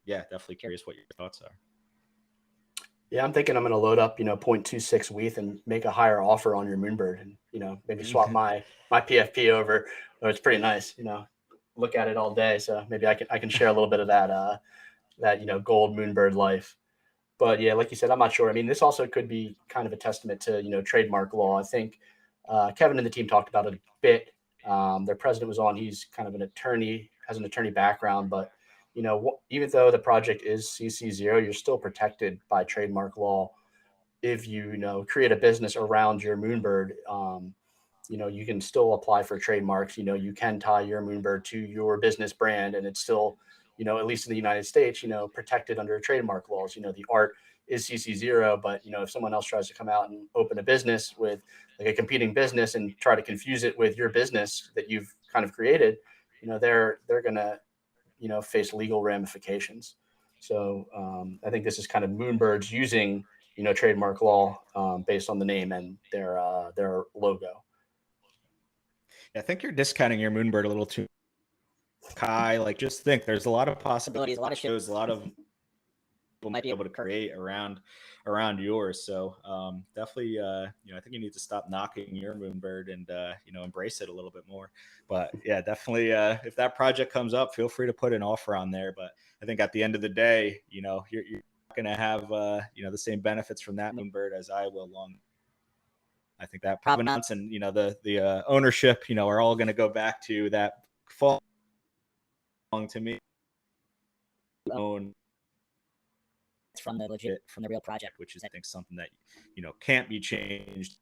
S2: definitely curious what your thoughts are.
S1: Yeah, I'm thinking I'm going to load up, 0.26 WETH and make a higher offer on your Moonbird, and, maybe swap my PFP over. Oh, it's pretty nice, look at it all day. So maybe I can share a little bit of that, gold Moonbird life. But yeah, like you said, I'm not sure. I mean, this also could be kind of a testament to, trademark law. I think Kevin and the team talked about it a bit. Their president was on. He's kind of an attorney, has an attorney background, but even though the project is CC0, you're still protected by trademark law. If you create a business around your Moonbird, you can still apply for trademarks. You can tie your Moonbird to your business brand, and it's still, at least in the United States, protected under trademark laws. The art is CC0, but if someone else tries to come out and open a business with like a competing business and try to confuse it with your business that you've kind of created, they're gonna face legal ramifications. So I think this is kind of Moonbirds using trademark law based on the name and their logo.
S2: I think you're discounting your Moonbird a little too high. Like, just think, there's a lot of possibilities, a lot of shows, a lot of people might be able to create around yours. So definitely, I think you need to stop knocking your Moonbird and embrace it a little bit more. But yeah, definitely, if that project comes up, feel free to put an offer on there. But I think at the end of the day, you're not going to have the same benefits from that Moonbird as I will long. I think that provenance and the ownership are all going to go back to that fall to me. Own from the real project, which is, I think, something that can't be changed.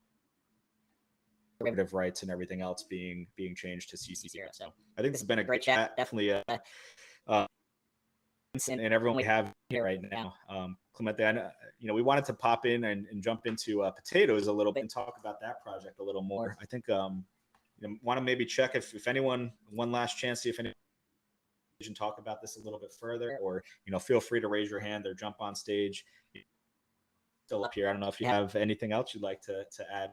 S2: Derivative rights and everything else being changed to CC0. So I think this has been a great chat. Definitely, and everyone we have here right now. Clemente, I know, we wanted to pop in and jump into potatoes a little bit and talk about that project a little more. I think want to maybe check if anyone, one last chance, see if anyone can talk about this a little bit further, or feel free to raise your hand or jump on stage. Still up here. I don't know if you have anything else you'd like to add.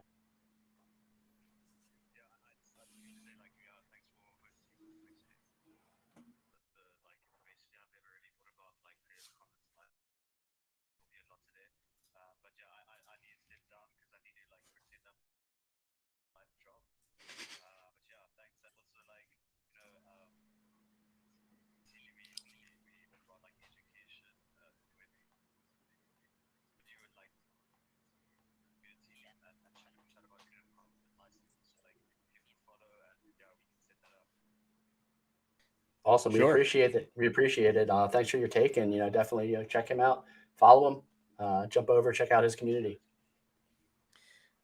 S1: Awesome.
S2: Sure.
S1: We appreciate it. Thanks for your take, and definitely check him out, follow him, jump over, check out his community.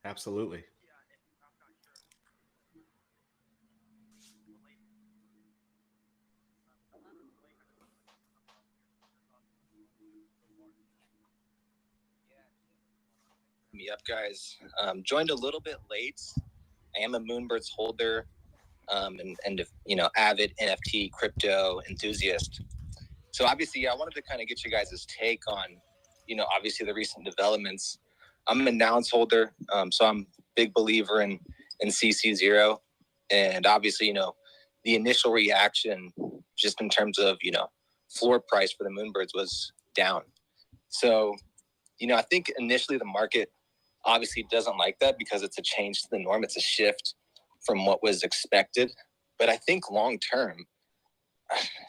S2: Absolutely.
S4: me up, guys. Joined a little bit late. I am a Moonbirds holder, and avid NFT crypto enthusiast. So obviously, I wanted to kind of get you guys' take on, obviously the recent developments. I'm a Nouns holder, so I'm a big believer in CC0, and obviously, the initial reaction, just in terms of floor price for the Moonbirds, was down. So, I think initially the market obviously doesn't like that because it's a change to the norm. It's a shift from what was expected. But I think long term,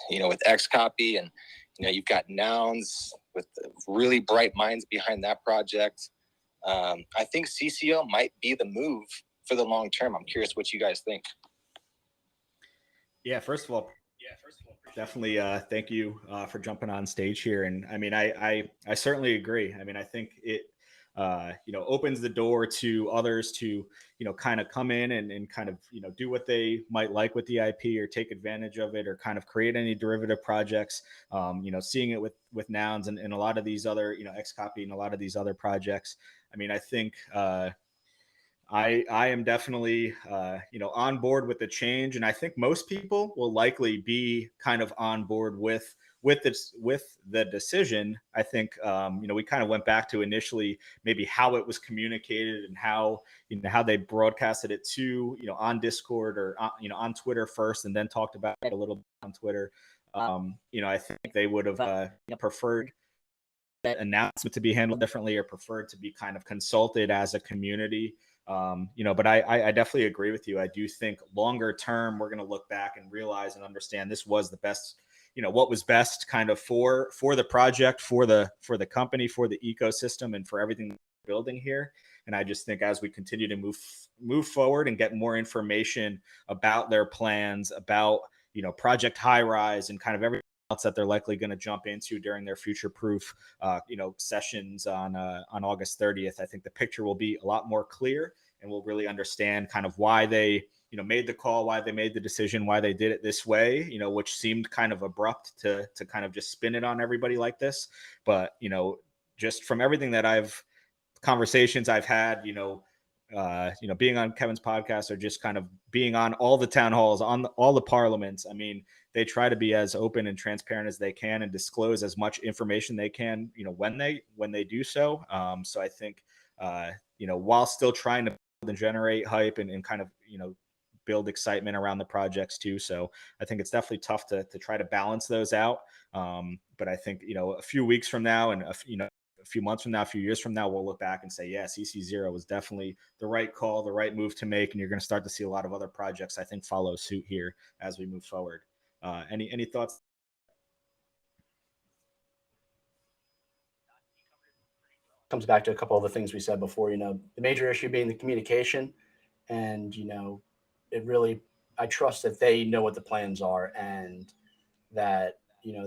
S4: with X copy and, you've got Nouns with really bright minds behind that project. I think CCO might be the move for the long term. I'm curious what you guys think.
S2: Yeah, first of all, definitely thank you for jumping on stage here. And I mean, I certainly agree. I mean, I think it opens the door to others to kind of come in and kind of do what they might like with the IP or take advantage of it or kind of create any derivative projects. Seeing it with Nouns and a lot of these other X copy and a lot of these other projects. I mean, I think I am definitely on board with the change, and I think most people will likely be kind of on board with the decision. I think we kind of went back to initially maybe how it was communicated and how how they broadcasted it to on Discord or on Twitter first, and then talked about it a little bit on Twitter. I think they would have preferred that announcement to be handled differently or preferred to be kind of consulted as a community. But I definitely agree with you. I do think longer term, we're going to look back and realize and understand this was the best, what was best kind of for the project, for the company, for the ecosystem, and for everything we're building here. And I just think as we continue to move forward and get more information about their plans, about, Project High Rise and kind of everything else that they're likely going to jump into during their future proof, sessions on August 30th. I think the picture will be a lot more clear, and we'll really understand kind of why they, made the call, why they made the decision, why they did it this way, which seemed kind of abrupt to kind of just spin it on everybody like this. But, just from everything that conversations I've had, being on Kevin's podcast or just kind of being on all the town halls, on all the parliaments. I mean, they try to be as open and transparent as they can and disclose as much information they can, when they do so. So I think, while still trying to build and generate hype and kind of, build excitement around the projects too. So I think it's definitely tough to try to balance those out. But I think, a few weeks from now and, a few months from now, a few years from now, we'll look back and say, yeah, CC0 was definitely the right call, the right move to make. And you're going to start to see a lot of other projects, I think, follow suit here as we move forward. Any thoughts?
S1: Comes back to a couple of the things we said before, the major issue being the communication. And, it really, I trust that they know what the plans are and that,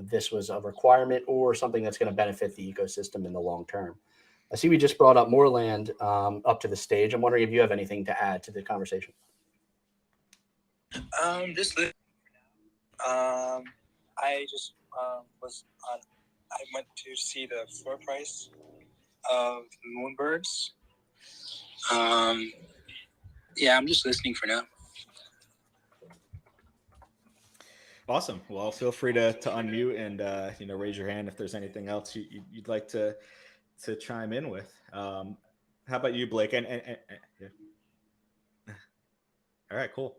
S1: this was a requirement or something that's going to benefit the ecosystem in the long term. I see we just brought up Moreland up to the stage. I'm wondering if you have anything to add to the conversation.
S5: I just I went to see the floor price of Moonbirds. Yeah, I'm just listening for now.
S2: Awesome. Well, feel free to unmute and raise your hand if there's anything else you'd like to chime in with. How about you, Blake? And yeah. All right, cool.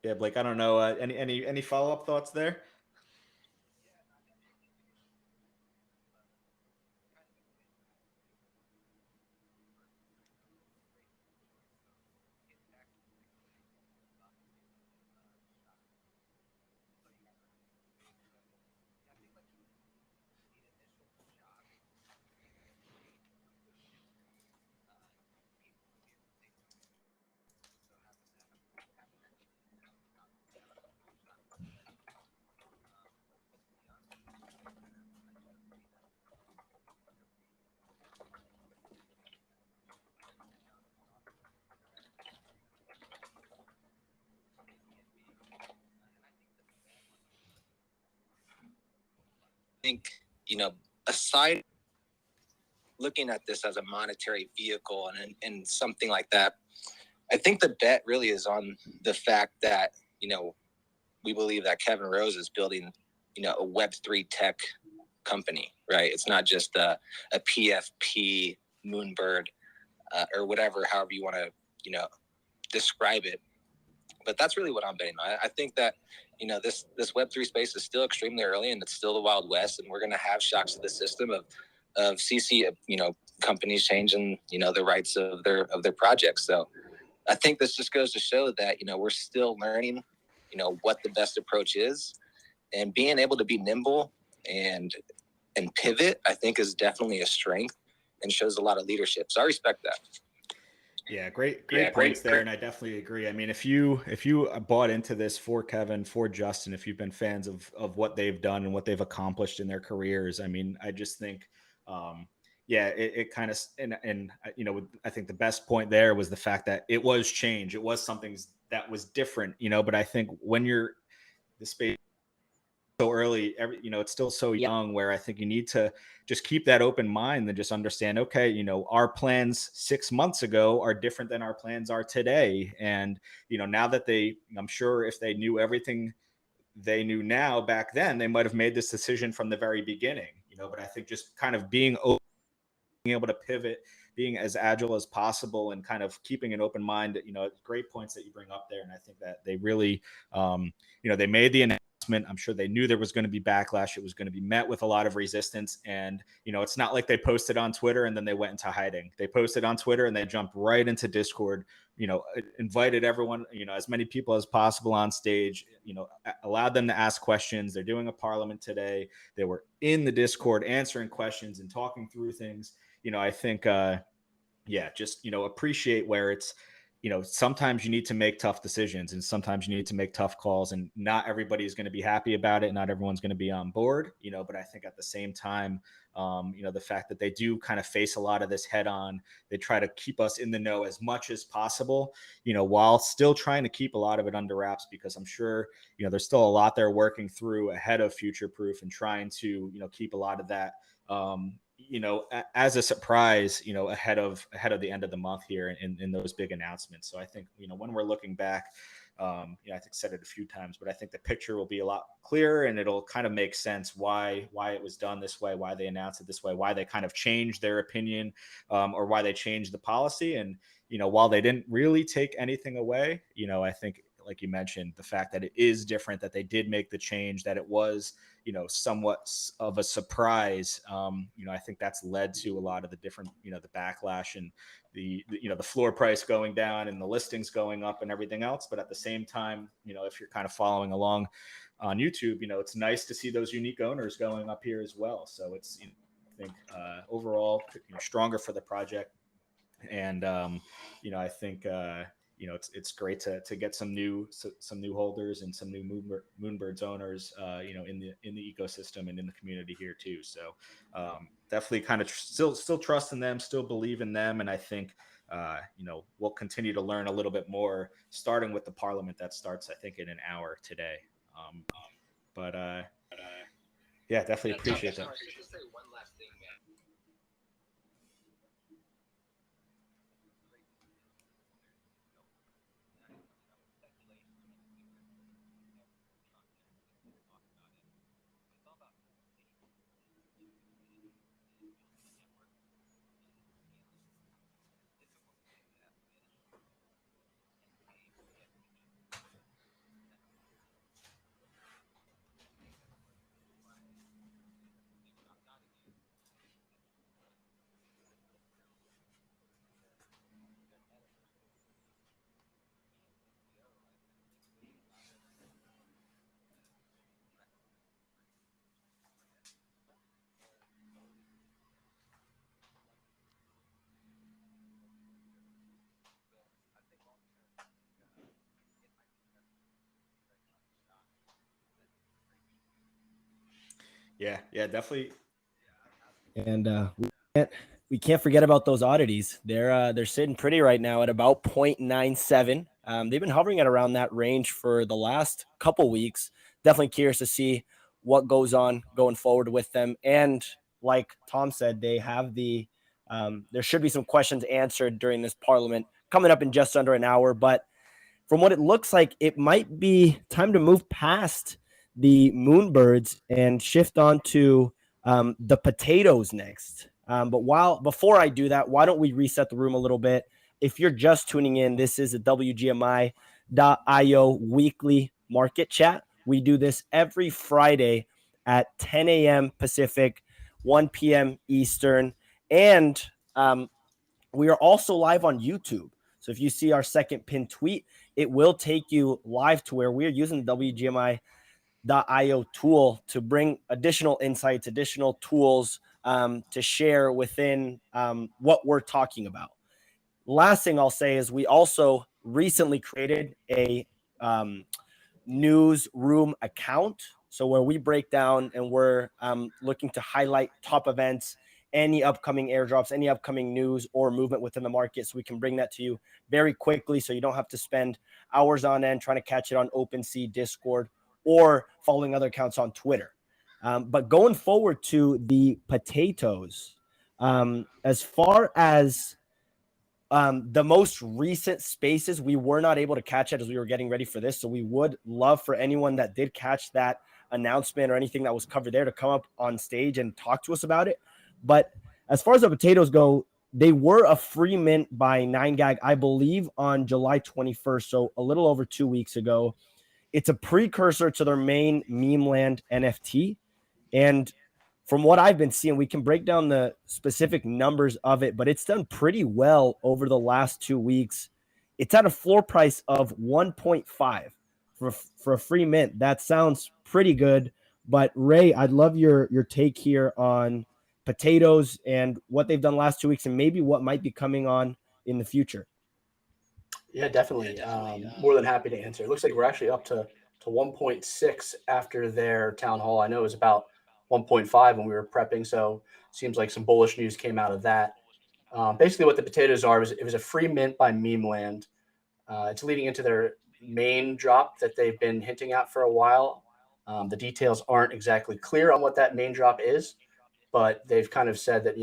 S2: Yeah, Blake. I don't know. Any follow up thoughts there?
S4: I think, aside looking at this as a monetary vehicle and something like that, I think the bet really is on the fact that, we believe that Kevin Rose is building, a Web3 tech company, right? It's not just a PFP Moonbird or whatever, however you want to, describe it. But that's really what I'm betting on. I think that, this Web3 space is still extremely early and it's still the Wild West, and we're going to have shocks to the system of CC, companies changing, the rights of their projects. So I think this just goes to show that, we're still learning, what the best approach is, and being able to be nimble and pivot, I think is definitely a strength and shows a lot of leadership. So I respect that.
S2: Yeah, great points there. And I definitely agree. I mean, if you bought into this for Kevin, for Justin, if you've been fans of what they've done and what they've accomplished in their careers, I mean, I just think, it kind of, and I think the best point there was the fact that it was change. It was something that was different, but I think when you're the space so early, it's still so young, where I think you need to just keep that open mind and just understand, okay, our plans 6 months ago are different than our plans are today. And, now that I'm sure if they knew everything they knew now back then, they might've made this decision from the very beginning, but I think just kind of being open, being able to pivot, being as agile as possible, and kind of keeping an open mind, great points that you bring up there. And I think that they really, they made the announcement. I'm sure they knew there was going to be backlash. It was going to be met with a lot of resistance. And, it's not like they posted on Twitter and then they went into hiding. They posted on Twitter and they jumped right into Discord, invited everyone, as many people as possible on stage, allowed them to ask questions. They're doing a parliament today. They were in the Discord answering questions and talking through things. I think, just, appreciate where it's, sometimes you need to make tough decisions and sometimes you need to make tough calls, and not everybody is going to be happy about it. Not everyone's going to be on board, but I think at the same time, the fact that they do kind of face a lot of this head on, they try to keep us in the know as much as possible, while still trying to keep a lot of it under wraps, because I'm sure, there's still a lot they're working through ahead of Future Proof and trying to, keep a lot of that, as a surprise, ahead of the end of the month here in those big announcements. So I think, when we're looking back, I think said it a few times, but I think the picture will be a lot clearer and it'll kind of make sense why it was done this way, why they announced it this way, why they kind of changed their opinion, or why they changed the policy. And, while they didn't really take anything away, I think, like you mentioned, the fact that it is different, that they did make the change, that it was, somewhat of a surprise. I think that's led to a lot of the different, the backlash and the floor price going down and the listings going up and everything else. But at the same time, if you're kind of following along on YouTube, it's nice to see those unique owners going up here as well. So it's, I think overall, stronger for the project. And, I think, it's great to get some new holders and some new Moonbirds owners, in the ecosystem and in the community here too. So definitely kind of still trust in them, still believe in them. And I think, we'll continue to learn a little bit more, starting with the parliament that starts, I think, in an hour today. Definitely appreciate that.
S4: Just say one last thing, man.
S2: Yeah, definitely.
S3: And we can't forget about those oddities. They're sitting pretty right now at about 0.97. They've been hovering at around that range for the last couple weeks. Definitely curious to see what goes on going forward with them. And like Tom said, they have the There should be some questions answered during this parliament coming up in just under an hour. But from what it looks like, it might be time to move past the moonbirds and shift on to the potatoes next. But before I do that, why don't we reset the room a little bit? If you're just tuning in, this is a WGMI.io weekly market chat. We do this every Friday at 10 a.m. Pacific, 1 p.m. Eastern. And we are also live on YouTube. So if you see our second pinned tweet, it will take you live to where we are using the WGMI.io tool to bring additional insights, additional tools to share within what we're talking about. Last thing I'll say is we also recently created a newsroom account. So where we break down and we're looking to highlight top events, any upcoming airdrops, any upcoming news or movement within the market. So we can bring that to you very quickly. So you don't have to spend hours on end trying to catch it on OpenSea, Discord, or following other accounts on Twitter. But going forward to the potatoes, as far as the most recent spaces, we were not able to catch it as we were getting ready for this. So we would love for anyone that did catch that announcement or anything that was covered there to come up on stage and talk to us about it. But as far as the potatoes go, they were a free mint by 9gag, I believe, on July 21st. So a little over 2 weeks ago. It's a precursor to their main meme land NFT. And from what I've been seeing, we can break down the specific numbers of it, but it's done pretty well over the last 2 weeks. It's at a floor price of 1.5 for a free mint. That sounds pretty good. But Ray, I'd love your take here on potatoes and what they've done last 2 weeks and maybe what might be coming on in the future.
S1: Yeah, definitely. More than happy to answer. It looks like we're actually up to 1.6 after their town hall. I know it was about 1.5 when we were prepping, so seems like some bullish news came out of that. Basically, what the potatoes are is it was a free mint by Memeland. It's leading into their main drop that they've been hinting at for a while. The details aren't exactly clear on what that main drop is, but they've kind of said that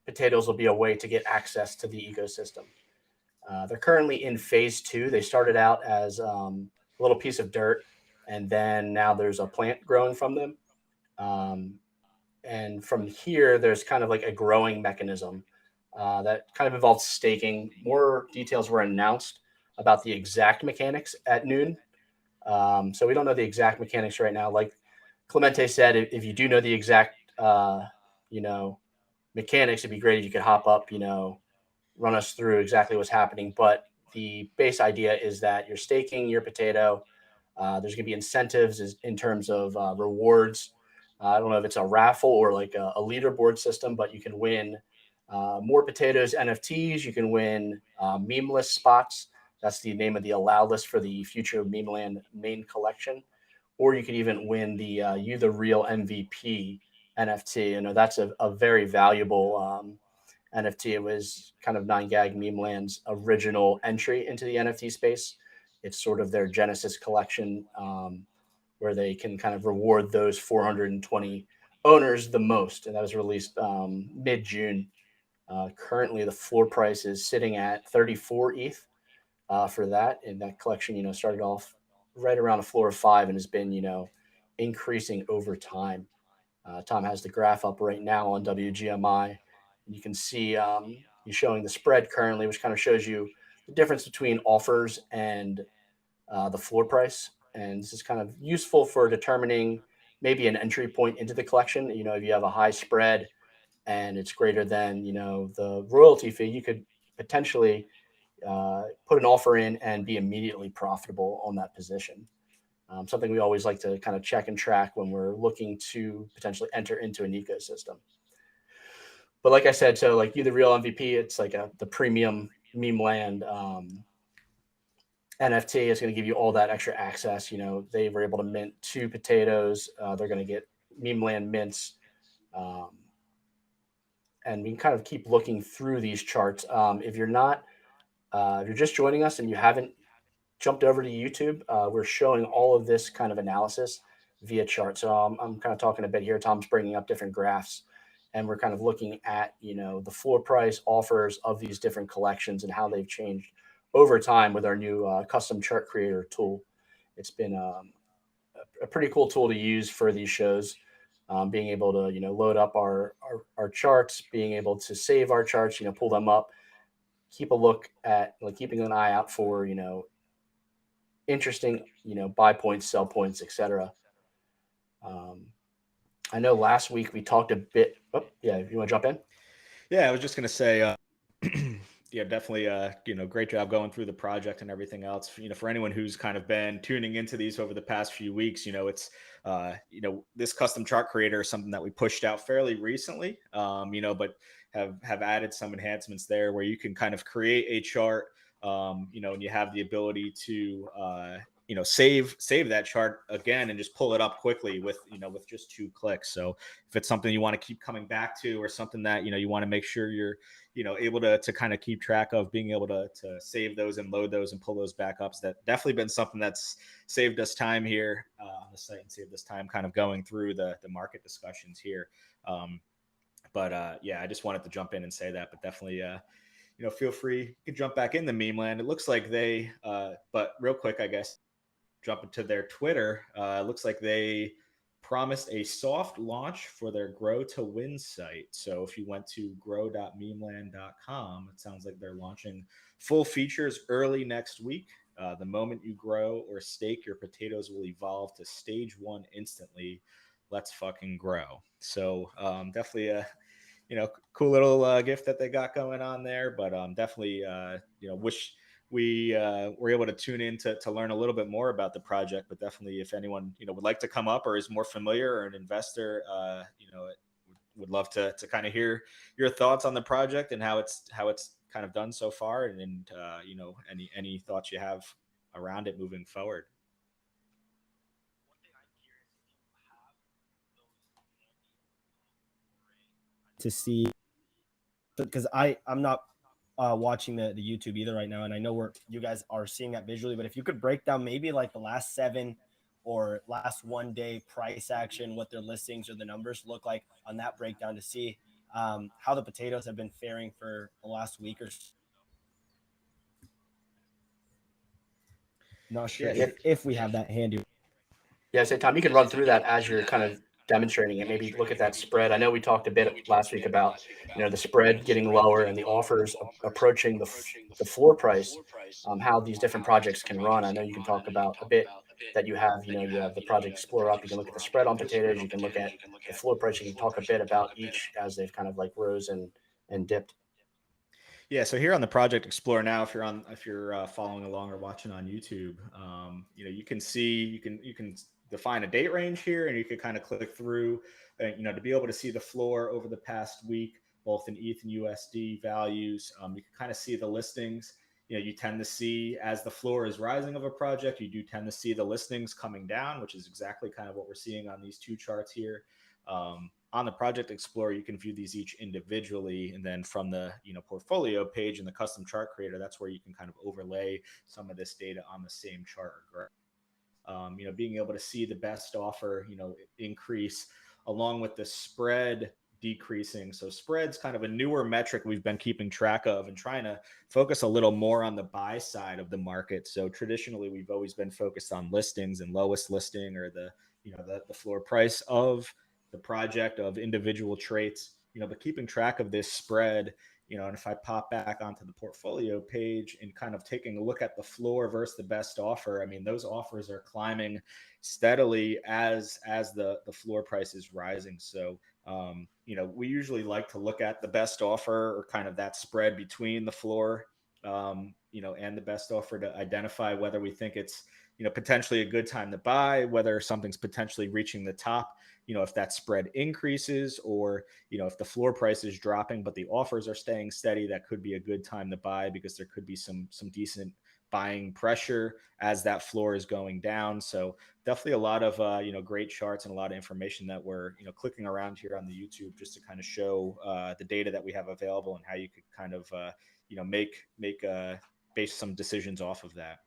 S1: potatoes will be a way to get access to the ecosystem. They're currently in phase 2. They started out as a little piece of dirt, and then now there's a plant growing from them. And from here, there's kind of like a growing mechanism that kind of involves staking. More details were announced about the exact mechanics at noon. So we don't know the exact mechanics right now. Like Clemente said, if you do know the exact, mechanics, it'd be great if you could hop up, run us through exactly what's happening. But the base idea is that you're staking your potato. There's going to be incentives in terms of rewards. I don't know if it's a raffle or like a leaderboard system, but you can win more potatoes NFTs. You can win meme list spots. That's the name of the allow list for the future Memeland main collection. Or you could even win the You the Real MVP NFT. That's a very valuable NFT. It was kind of 9gag Memeland's original entry into the NFT space. It's sort of their Genesis collection where they can kind of reward those 420 owners the most. And that was released mid-June. Currently, the floor price is sitting at 34 ETH for that. And that collection, started off right around a floor of 5 and has been, increasing over time. Tom has the graph up right now on WGMI. You can see he's showing the spread currently, which kind of shows you the difference between offers and the floor price. And this is kind of useful for determining maybe an entry point into the collection. If you have a high spread and it's greater than, the royalty fee, you could potentially put an offer in and be immediately profitable on that position. Something we always like to kind of check and track when we're looking to potentially enter into an ecosystem. But like I said, so like You the Real MVP, it's like the premium meme land NFT is going to give you all that extra access. They were able to mint 2 potatoes. They're going to get meme land mints. And we can kind of keep looking through these charts. If you're just joining us and you haven't jumped over to YouTube, we're showing all of this kind of analysis via chart. So I'm kind of talking a bit here. Tom's bringing up different graphs and we're kind of looking at, the floor price offers of these different collections and how they've changed over time with our new custom chart creator tool. It's been a pretty cool tool to use for these shows. Being able to, load up our charts, being able to save our charts, pull them up, keep a look at, like, keeping an eye out for, interesting, buy points, sell points, etc. I know last week we talked a bit. Oh, yeah, if you want to jump in.
S2: Yeah, I was just gonna say, yeah, definitely, great job going through the project and everything else. For anyone who's kind of been tuning into these over the past few weeks, it's, this custom chart creator is something that we pushed out fairly recently, but have added some enhancements there where you can kind of create a chart, and you have the ability to, save that chart again and just pull it up quickly with just 2 clicks. So if it's something you want to keep coming back to, or something that you want to make sure you're able to kind of keep track of, being able to save those and load those and pull those back up, so that definitely been something that's saved us time here on the site, and saved us time kind of going through the market discussions here. Yeah, I just wanted to jump in and say that, but definitely feel free, you can jump back in the meme land. It looks like they but real quick, I guess, jump into their Twitter. Looks like they promised a soft launch for their Grow to Win site. So if you went to grow.memeland.com, it sounds like they're launching full features early next week. The moment you grow or stake, your potatoes will evolve to stage 1 instantly. Let's fucking grow. So definitely a cool little gift that they got going on there. But definitely wish we were able to tune in to learn a little bit more about the project. But definitely, if anyone would like to come up or is more familiar, or an investor, would love to kind of hear your thoughts on the project and how it's kind of done so far, and any thoughts you have around it moving forward.
S3: To see, because I'm not watching the YouTube either right now, and I know you guys are seeing that visually, but if you could break down maybe like the last 7 or last 1 day price action, what their listings or the numbers look like on that breakdown, to see how the potatoes have been faring for the last week or so. Not sure if we have that handy.
S1: Yeah, so Tom, you can run through that as you're kind of demonstrating it. Maybe look at that spread. I know we talked a bit last week about, the spread getting lower and the offers approaching the floor price, how these different projects can run. I know you can talk about a bit that you have, you have the Project Explorer up. You can look at the spread on potatoes. You can look at the floor price. You can talk a bit about each as they've kind of like rose and dipped.
S2: Yeah, so here on the Project Explorer now, if you're following along or watching on YouTube, you can see, you can define a date range here, and you can kind of click through, to be able to see the floor over the past week, both in ETH and USD values. You can kind of see the listings. You tend to see, as the floor is rising of a project, you do tend to see the listings coming down, which is exactly kind of what we're seeing on these 2 charts here. On the Project Explorer, you can view these each individually, and then from the portfolio page in the custom chart creator, that's where you can kind of overlay some of this data on the same chart or graph. Being able to see the best offer, increase along with the spread decreasing. So spread's kind of a newer metric we've been keeping track of and trying to focus a little more on the buy side of the market. So traditionally, we've always been focused on listings and lowest listing, or the floor price of the project, of individual traits, but keeping track of this spread, and if I pop back onto the portfolio page and kind of taking a look at the floor versus the best offer, I mean, those offers are climbing steadily as the floor price is rising. So, we usually like to look at the best offer, or kind of that spread between the floor, and the best offer, to identify whether we think it's, potentially a good time to buy, whether something's potentially reaching the top, if that spread increases, or, if the floor price is dropping, but the offers are staying steady, that could be a good time to buy, because there could be some decent buying pressure as that floor is going down. So definitely a lot of, great charts and a lot of information that we're, clicking around here on the YouTube, just to kind of show the data that we have available, and how you could kind of, base some decisions off of that.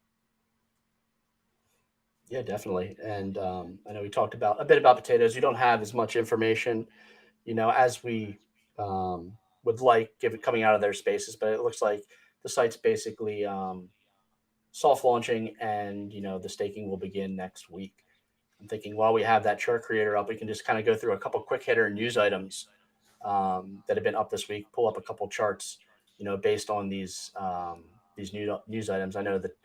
S1: Yeah, definitely. And I know we talked a bit about potatoes. We don't have as much information, as we would like, give it coming out of their spaces. But it looks like the site's basically soft launching, and the staking will begin next week. I'm thinking while we have that chart creator up, we can just kind of go through a couple quick hitter news items that have been up this week. Pull up a couple charts, based on these news items. I know that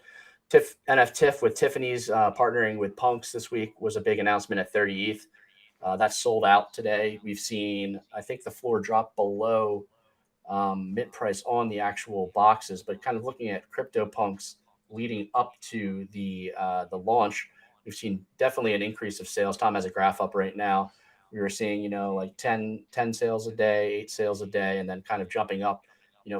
S1: NFTIF with Tiffany's partnering with Punks this week was a big announcement at 30 ETH. That's sold out today. We've seen, I think, the floor drop below mint price on the actual boxes, but kind of looking at CryptoPunks leading up to the launch, we've seen definitely an increase of sales. Tom has a graph up right now. We were seeing, like 10 sales a day, 8 sales a day, and then kind of jumping up,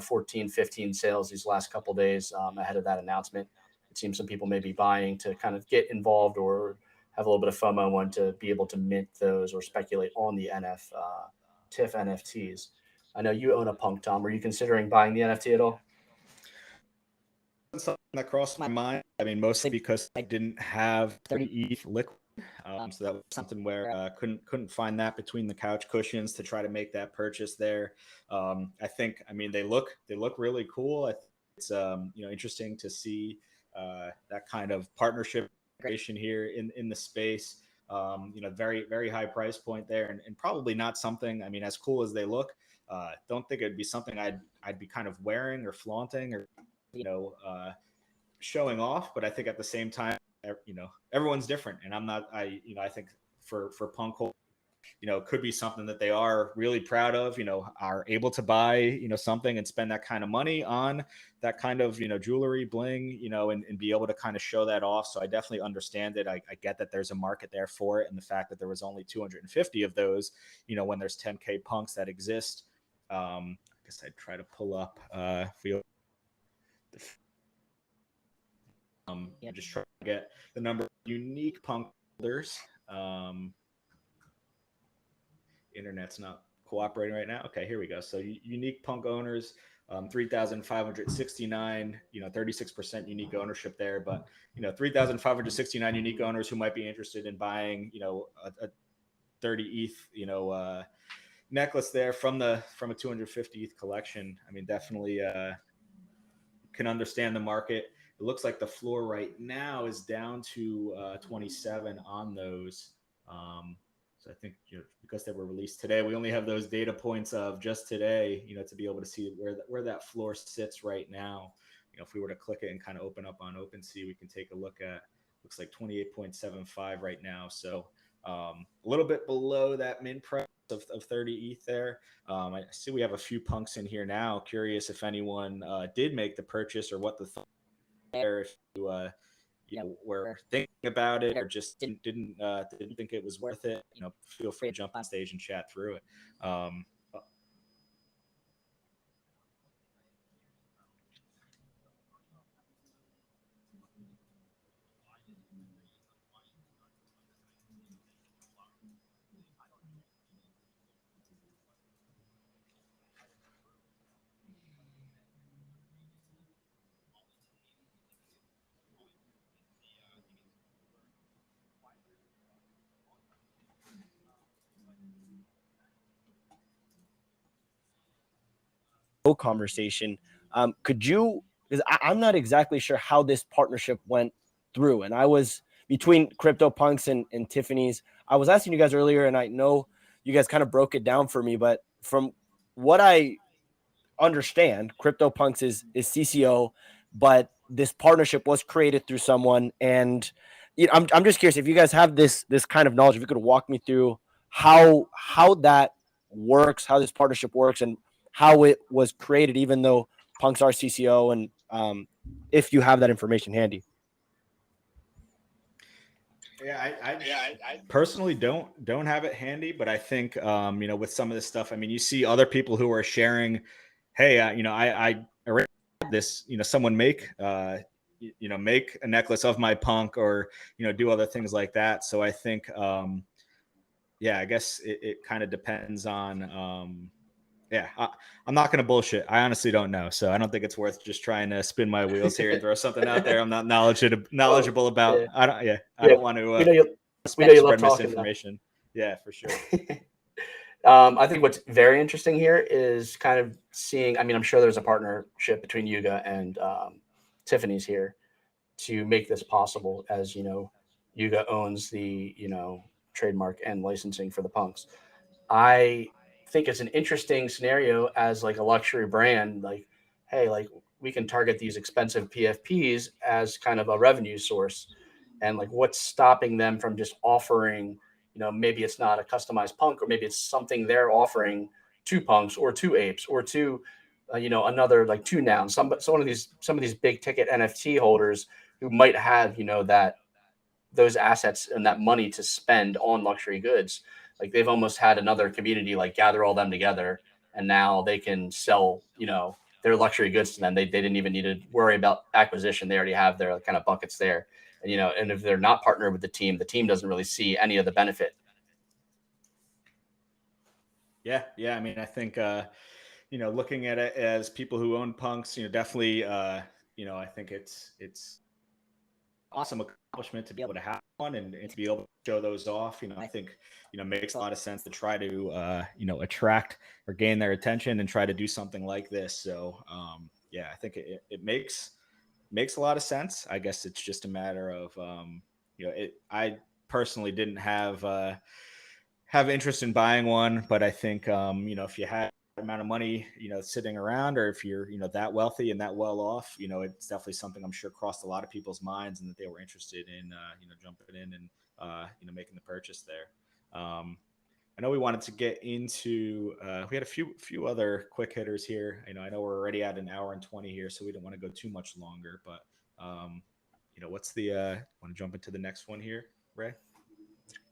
S1: 14, 15 sales these last couple of days ahead of that announcement. It seems some people may be buying to kind of get involved or have a little bit of FOMO and want to be able to mint those or speculate on the TIFF NFTs. I know you own a Punk, Tom. Were you considering buying the NFT at all?
S2: Something that crossed my mind. I mean, mostly because I didn't have 30 ETH liquid. So that was something where couldn't find that between the couch cushions to try to make that purchase there. I think, they look really cool. I think it's interesting to see that kind of partnership integration here in the space. Very, very high price point there, and probably not something. As cool as they look, don't think it'd be something I'd be kind of wearing or flaunting or showing off. But I think at the same time, everyone's different, and I think for Punk, could be something that they are really proud of, are able to buy, something and spend that kind of money on that kind of, jewelry, bling, and be able to kind of show that off. So I definitely understand it. I get that there's a market there for it. And the fact that there was only 250 of those, when there's 10K punks that exist. I guess I'd try to pull up, just try to get the number of unique punk holders. Internet's not cooperating right now. Okay, here we go. So unique punk owners, 3,569, 36% unique ownership there, but 3,569 unique owners who might be interested in buying, a 30 ETH, necklace there from a 250 ETH collection. Definitely can understand the market. It looks like the floor right now is down to 27 on those. So I think, because they were released today, we only have those data points of just today, to be able to see where that floor sits right now. If we were to click it and kind of open up on OpenSea, we can take a look at, looks like 28.75 right now. So a little bit below that mint price of 30 ETH there. I see we have a few punks in here now. Curious if anyone did make the purchase or what the thought there, if you were thinking about it or just didn't think it was worth it. Feel free to jump on stage and chat through it.
S3: Conversation. Could you, because I'm not exactly sure how this partnership went through, and I was between CryptoPunks and Tiffany's. I was asking you guys earlier, and I know you guys kind of broke it down for me, but from what I understand, CryptoPunks is CCO, but this partnership was created through someone, and I'm just curious if you guys have this kind of knowledge. If you could walk me through how that works, how this partnership works, and how it was created, even though Punks are CCO, and if you have that information handy.
S2: Yeah, I personally don't have it handy, but I think with some of this stuff, you see other people who are sharing, hey, I already have this, someone make make a necklace of my punk, or do other things like that. So I think I guess it kind of depends on I'm not going to bullshit. I honestly don't know. So I don't think it's worth just trying to spin my wheels here and throw something out there I'm not knowledgeable about.
S1: Yeah.
S2: I don't want to
S1: we know you love talking,
S2: misinformation. Yeah, for sure.
S1: I think what's very interesting here is kind of seeing. I mean, I'm sure there's a partnership between Yuga and Tiffany's here to make this possible. As you know, Yuga owns the trademark and licensing for the punks. I think it's an interesting scenario as like a luxury brand. Like, hey, like we can target these expensive PFPs as kind of a revenue source, and like what's stopping them from just offering, maybe it's not a customized punk, or maybe it's something they're offering two punks or two apes or two, another like two nouns. Some of these big ticket NFT holders who might have that those assets and that money to spend on luxury goods. Like they've almost had another community like gather all them together, and now they can sell their luxury goods to them. They didn't even need to worry about acquisition. They already have their kind of buckets there. And and if they're not partnered with the team doesn't really see any of the benefit.
S2: Yeah. I mean, I think looking at it as people who own punks, definitely I think it's awesome accomplishment to be able to have one and to be able to show those off. I think makes a lot of sense to try to attract or gain their attention and try to do something like this. So yeah, I think it makes a lot of sense. I guess it's just a matter of I personally didn't have interest in buying one, but I think if you had amount of money sitting around, or if you're that wealthy and that well off, it's definitely something I'm sure crossed a lot of people's minds, and that they were interested in jumping in and making the purchase there. I know we wanted to get into we had a few other quick hitters here. I know we're already at an hour and 20 here, so we don't want to go too much longer, but what's the want to jump into the next one here, Ray?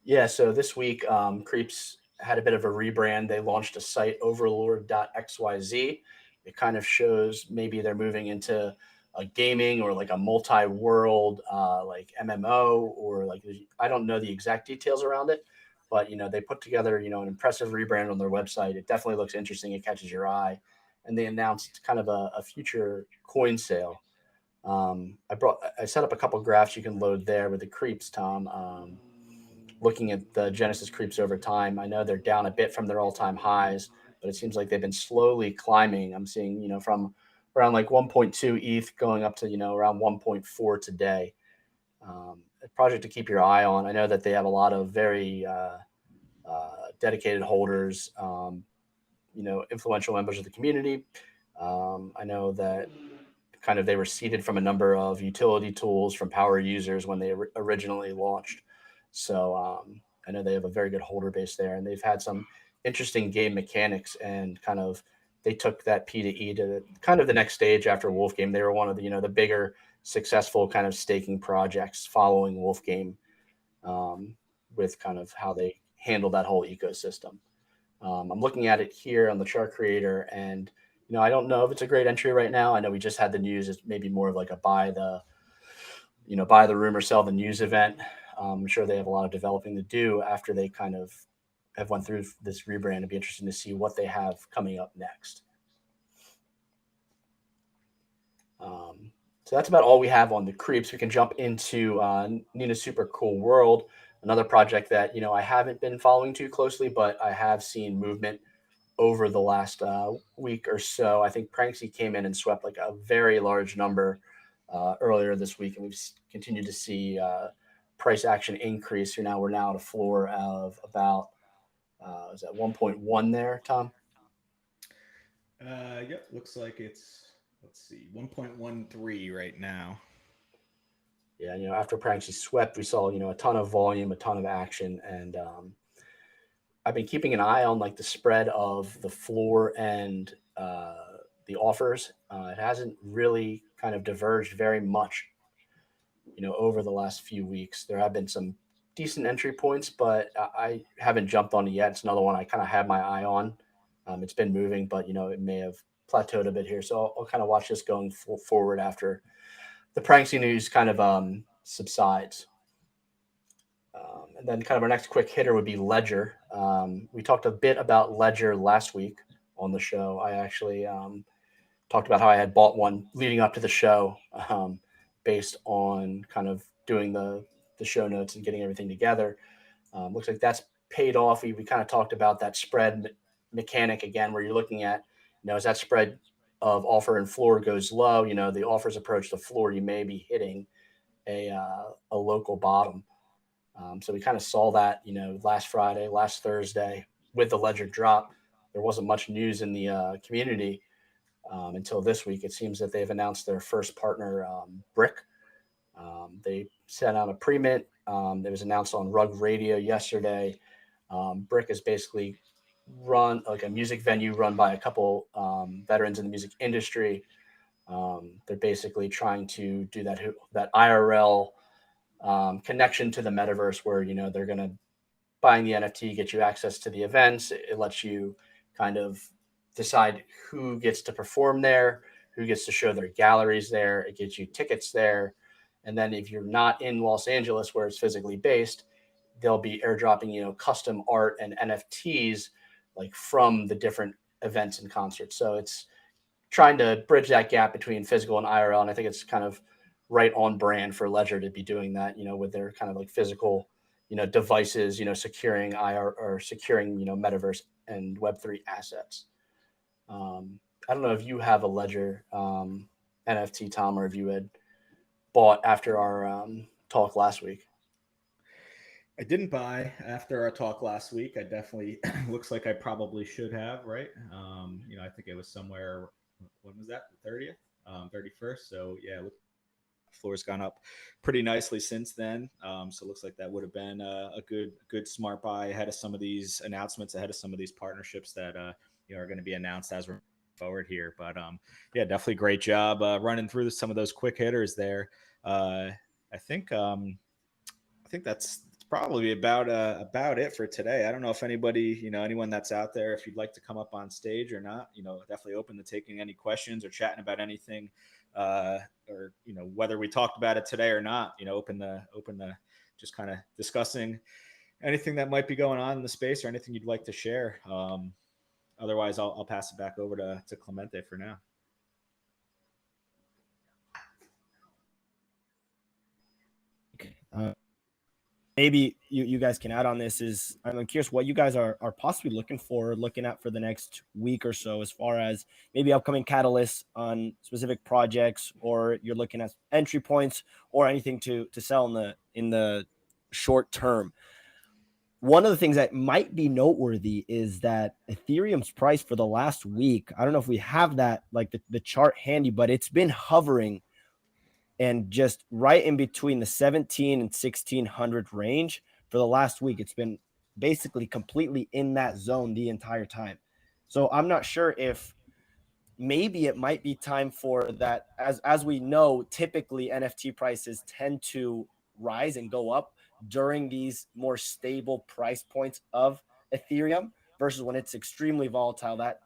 S1: Yeah, so this week, Creeps had a bit of a rebrand. They launched a site, overlord.xyz. It kind of shows maybe they're moving into a gaming or like a multi-world like MMO, or like I don't know the exact details around it, but they put together an impressive rebrand on their website. It definitely looks interesting. It catches your eye, and they announced kind of a future coin sale. I set up a couple graphs you can load there with the Creeps, Tom. Looking at the Genesis Creeps over time, I know they're down a bit from their all-time highs, but it seems like they've been slowly climbing. I'm seeing, from around like 1.2 ETH going up to, around 1.4 today. A project to keep your eye on. I know that they have a lot of very dedicated holders, influential members of the community. I know that kind of they were seeded from a number of utility tools from power users when they originally launched. So I know they have a very good holder base there, and they've had some interesting game mechanics, and kind of they took that P to E to kind of the next stage after Wolf Game. They were one of the the bigger successful kind of staking projects following Wolf Game, with kind of how they handle that whole ecosystem. I'm looking at it here on the chart creator, and I don't know if it's a great entry right now. I know we just had the news. It's maybe more of like a buy the rumor, sell the news event. I'm sure they have a lot of developing to do after they kind of have went through this rebrand. It'd be interesting to see what they have coming up next. So that's about all we have on the Creeps. We can jump into Nina's Super Cool World, another project that I haven't been following too closely, but I have seen movement over the last week or so. I think Pranksy came in and swept like a very large number earlier this week, and we've continued to see price action increase. We're now at a floor of about is that 1.1 there, Tom?
S2: Yep, looks like it's 1.13 right now.
S1: Yeah, after Pranksy swept, we saw a ton of volume, a ton of action, and I've been keeping an eye on like the spread of the floor and the offers. It hasn't really kind of diverged very much, over the last few weeks. There have been some decent entry points, but I haven't jumped on it yet. It's another one I kind of have my eye on. It's been moving, but it may have plateaued a bit here. So I'll kind of watch this going forward after the Pranksy news kind of subsides. And then kind of our next quick hitter would be Ledger. We talked a bit about Ledger last week on the show. I actually talked about how I had bought one leading up to the show, based on kind of doing the show notes and getting everything together. Looks like that's paid off. We kind of talked about that spread mechanic again, where you're looking at, as that spread of offer and floor goes low, the offers approach the floor, you may be hitting a local bottom. So we kind of saw that, last Friday, last Thursday with the ledger drop. There wasn't much news in the community until this week. It seems that they've announced their first partner, Brick. They sent out a pre-mint. That was announced on Rug Radio yesterday. Brick is basically run like a music venue run by a couple veterans in the music industry. They're basically trying to do that IRL connection to the metaverse, where they're going to buying the NFT, get you access to the events. It lets you kind of decide who gets to perform there, who gets to show their galleries there. It gets you tickets there. And then if you're not in Los Angeles where it's physically based, they'll be airdropping, custom art and NFTs like from the different events and concerts. So it's trying to bridge that gap between physical and IRL. And I think it's kind of right on brand for Ledger to be doing that, with their kind of like physical, devices, securing IR or securing, metaverse and Web3 assets. I don't know if you have a Ledger NFT, Tom, or if you had bought after our talk last week.
S2: I didn't buy after our talk last week. I definitely looks like I probably should have, right? I think it was somewhere. When was that? The 30th, 31st. So yeah, floor's gone up pretty nicely since then. So it looks like that would have been a good smart buy ahead of some of these announcements, ahead of some of these partnerships that are going to be announced as we're forward here. But yeah, definitely great job running through some of those quick hitters there. I think that's probably about it for today. I don't know if anybody, anyone that's out there, if you'd like to come up on stage or not, definitely open to taking any questions or chatting about anything, or whether we talked about it today or not. Open the just kind of discussing anything that might be going on in the space or anything you'd like to share. Otherwise, I'll pass it back over to Clemente for now.
S3: Maybe you guys can add on this. Is I'm curious what you guys are possibly looking at for the next week or so, as far as maybe upcoming catalysts on specific projects, or you're looking at entry points or anything to sell in the short term. One of the things that might be noteworthy is that Ethereum's price for the last week, I don't know if we have that, like the chart handy, but it's been hovering and just right in between the 17 and 1600 range for the last week. It's been basically completely in that zone the entire time. So I'm not sure if maybe it might be time for that. As we know, typically NFT prices tend to rise and go up during these more stable price points of Ethereum versus when it's extremely volatile. That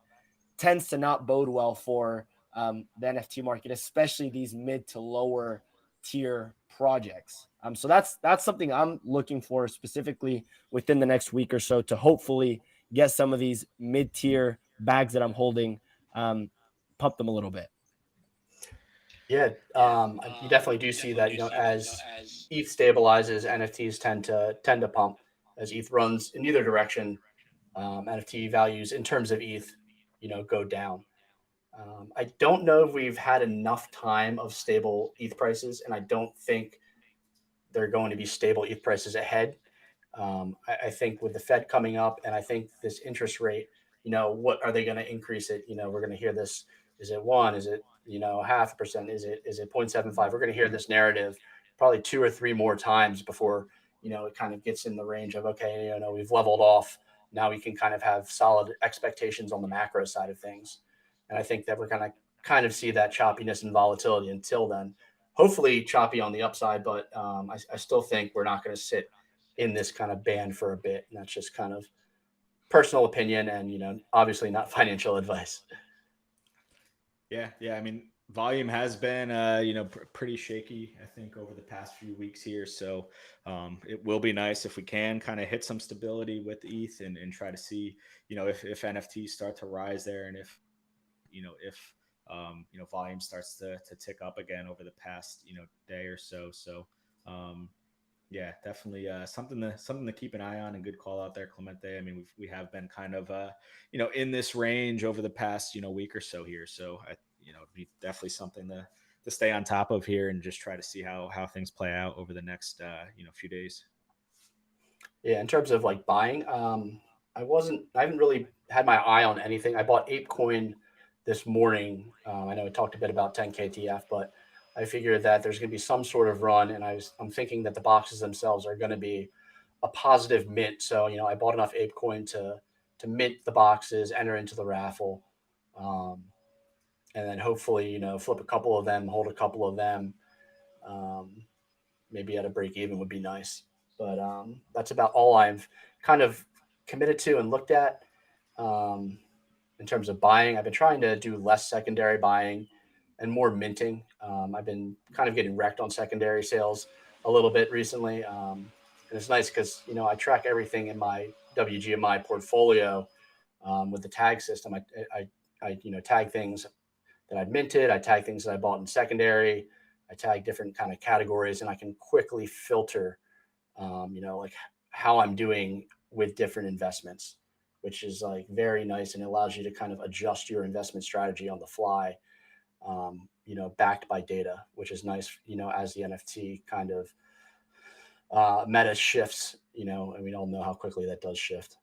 S3: tends to not bode well for the NFT market, especially these mid to lower tier projects. So that's something I'm looking for specifically within the next week or so, to hopefully get some of these mid tier bags that I'm holding, pump them a little bit.
S1: Yeah, you definitely do see that. As ETH stabilizes, NFTs tend to pump. As ETH runs in either direction, NFT values in terms of ETH, go down. I don't know if we've had enough time of stable ETH prices, and I don't think they're going to be stable ETH prices ahead. I think with the Fed coming up, and I think this interest rate, what are they going to increase it? We're going to hear this. Is it 1? Is it, 0.5%? Is it 0.75? We're going to hear this narrative probably 2 or 3 more times before, it kind of gets in the range of, okay, we've leveled off. Now we can kind of have solid expectations on the macro side of things. And I think that we're going to kind of see that choppiness and volatility until then. Hopefully choppy on the upside, but I still think we're not going to sit in this kind of band for a bit. And that's just kind of personal opinion and, obviously not financial advice.
S2: Yeah. I mean, volume has been, pretty shaky, I think, over the past few weeks here. So it will be nice if we can kind of hit some stability with ETH and try to see, if NFTs start to rise there, and if volume starts to tick up again over the past, day or so. So Yeah, definitely something to keep an eye on, and good call out there, Clemente. I mean, we have been kind of in this range over the past week or so here, so it'd be definitely something to stay on top of here and just try to see how things play out over the next few days.
S1: Yeah, in terms of like buying, I haven't really had my eye on anything. I bought ApeCoin this morning. I know I talked a bit about 10KTF, but I figured that there's going to be some sort of run, and I'm thinking that the boxes themselves are going to be a positive mint. So I bought enough ApeCoin to mint the boxes, enter into the raffle, um, and then hopefully flip a couple of them, hold a couple of them. Um, Maybe at a break even would be nice. But that's about all I've kind of committed to and looked at um, in terms of buying. I've been trying to do less secondary buying and more minting. I've been kind of getting wrecked on secondary sales a little bit recently. And it's nice because, I track everything in my WGMI portfolio with the tag system. I tag things that I've minted. I tag things that I bought in secondary. I tag different kind of categories, and I can quickly filter, like how I'm doing with different investments, which is like very nice, and it allows you to kind of adjust your investment strategy on the fly, backed by data, which is nice, as the NFT kind of meta shifts, and we all know how quickly that does shift.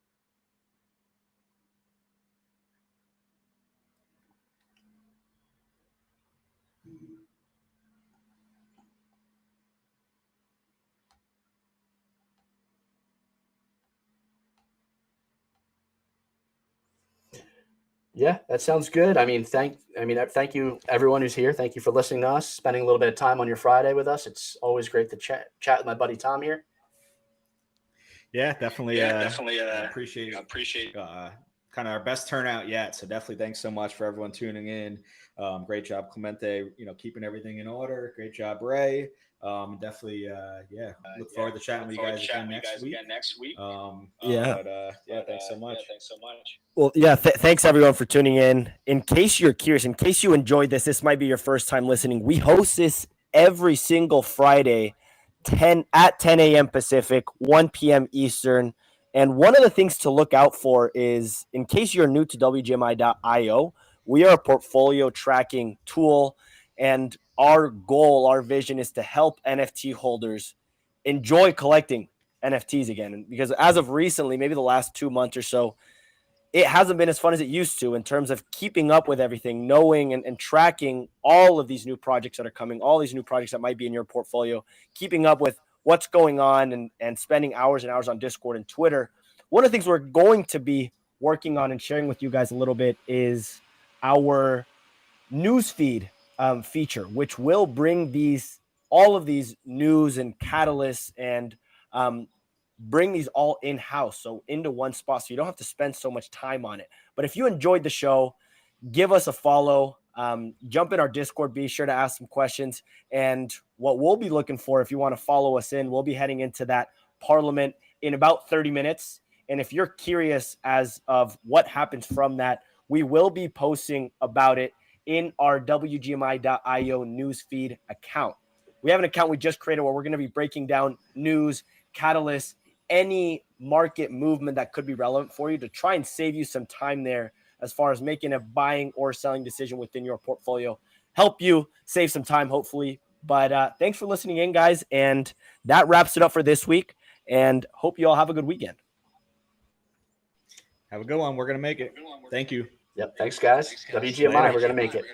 S1: Yeah, that sounds good. Thank you everyone who's here. Thank you for listening to us, spending a little bit of time on your Friday with us. It's always great to chat with my buddy Tom here.
S2: Yeah, definitely.
S5: Definitely.
S2: Appreciate kind of our best turnout yet. So definitely thanks so much for everyone tuning in. Great job, Clemente. Keeping everything in order. Great job, Ray. Definitely. Look forward to chatting with you guys again next week. Thanks so much.
S3: Well, yeah, thanks everyone for tuning in. In case you're curious, in case you enjoyed this might be your first time listening. We host this every single Friday, 10 a.m. Pacific, 1 p.m. Eastern. And one of the things to look out for is, in case you're new to WGMI.io, we are a portfolio tracking tool, and our goal, our vision is to help NFT holders enjoy collecting NFTs again. Because as of recently, maybe the last 2 months or so, it hasn't been as fun as it used to in terms of keeping up with everything, knowing and tracking all of these new projects that are coming, all these new projects that might be in your portfolio, keeping up with what's going on and spending hours and hours on Discord and Twitter. One of the things we're going to be working on and sharing with you guys a little bit is our newsfeed feature, which will bring all of these news and catalysts and bring these all in-house, so into one spot, so you don't have to spend so much time on it. But if you enjoyed the show, give us a follow, jump in our Discord, be sure to ask some questions. And what we'll be looking for, if you want to follow us in, we'll be heading into that parliament in about 30 minutes. And if you're curious as of what happens from that, we will be posting about it in our WGMI.io newsfeed account. We have an account we just created where we're going to be breaking down news, catalysts, any market movement that could be relevant for you, to try and save you some time there as far as making a buying or selling decision within your portfolio. Help you save some time, hopefully. But thanks for listening in, guys. And that wraps it up for this week. And hope you all have a good weekend.
S2: Have a good one. We're going to make it. Thank you.
S1: Yep. Thanks, guys. WGMI, we're going to make it.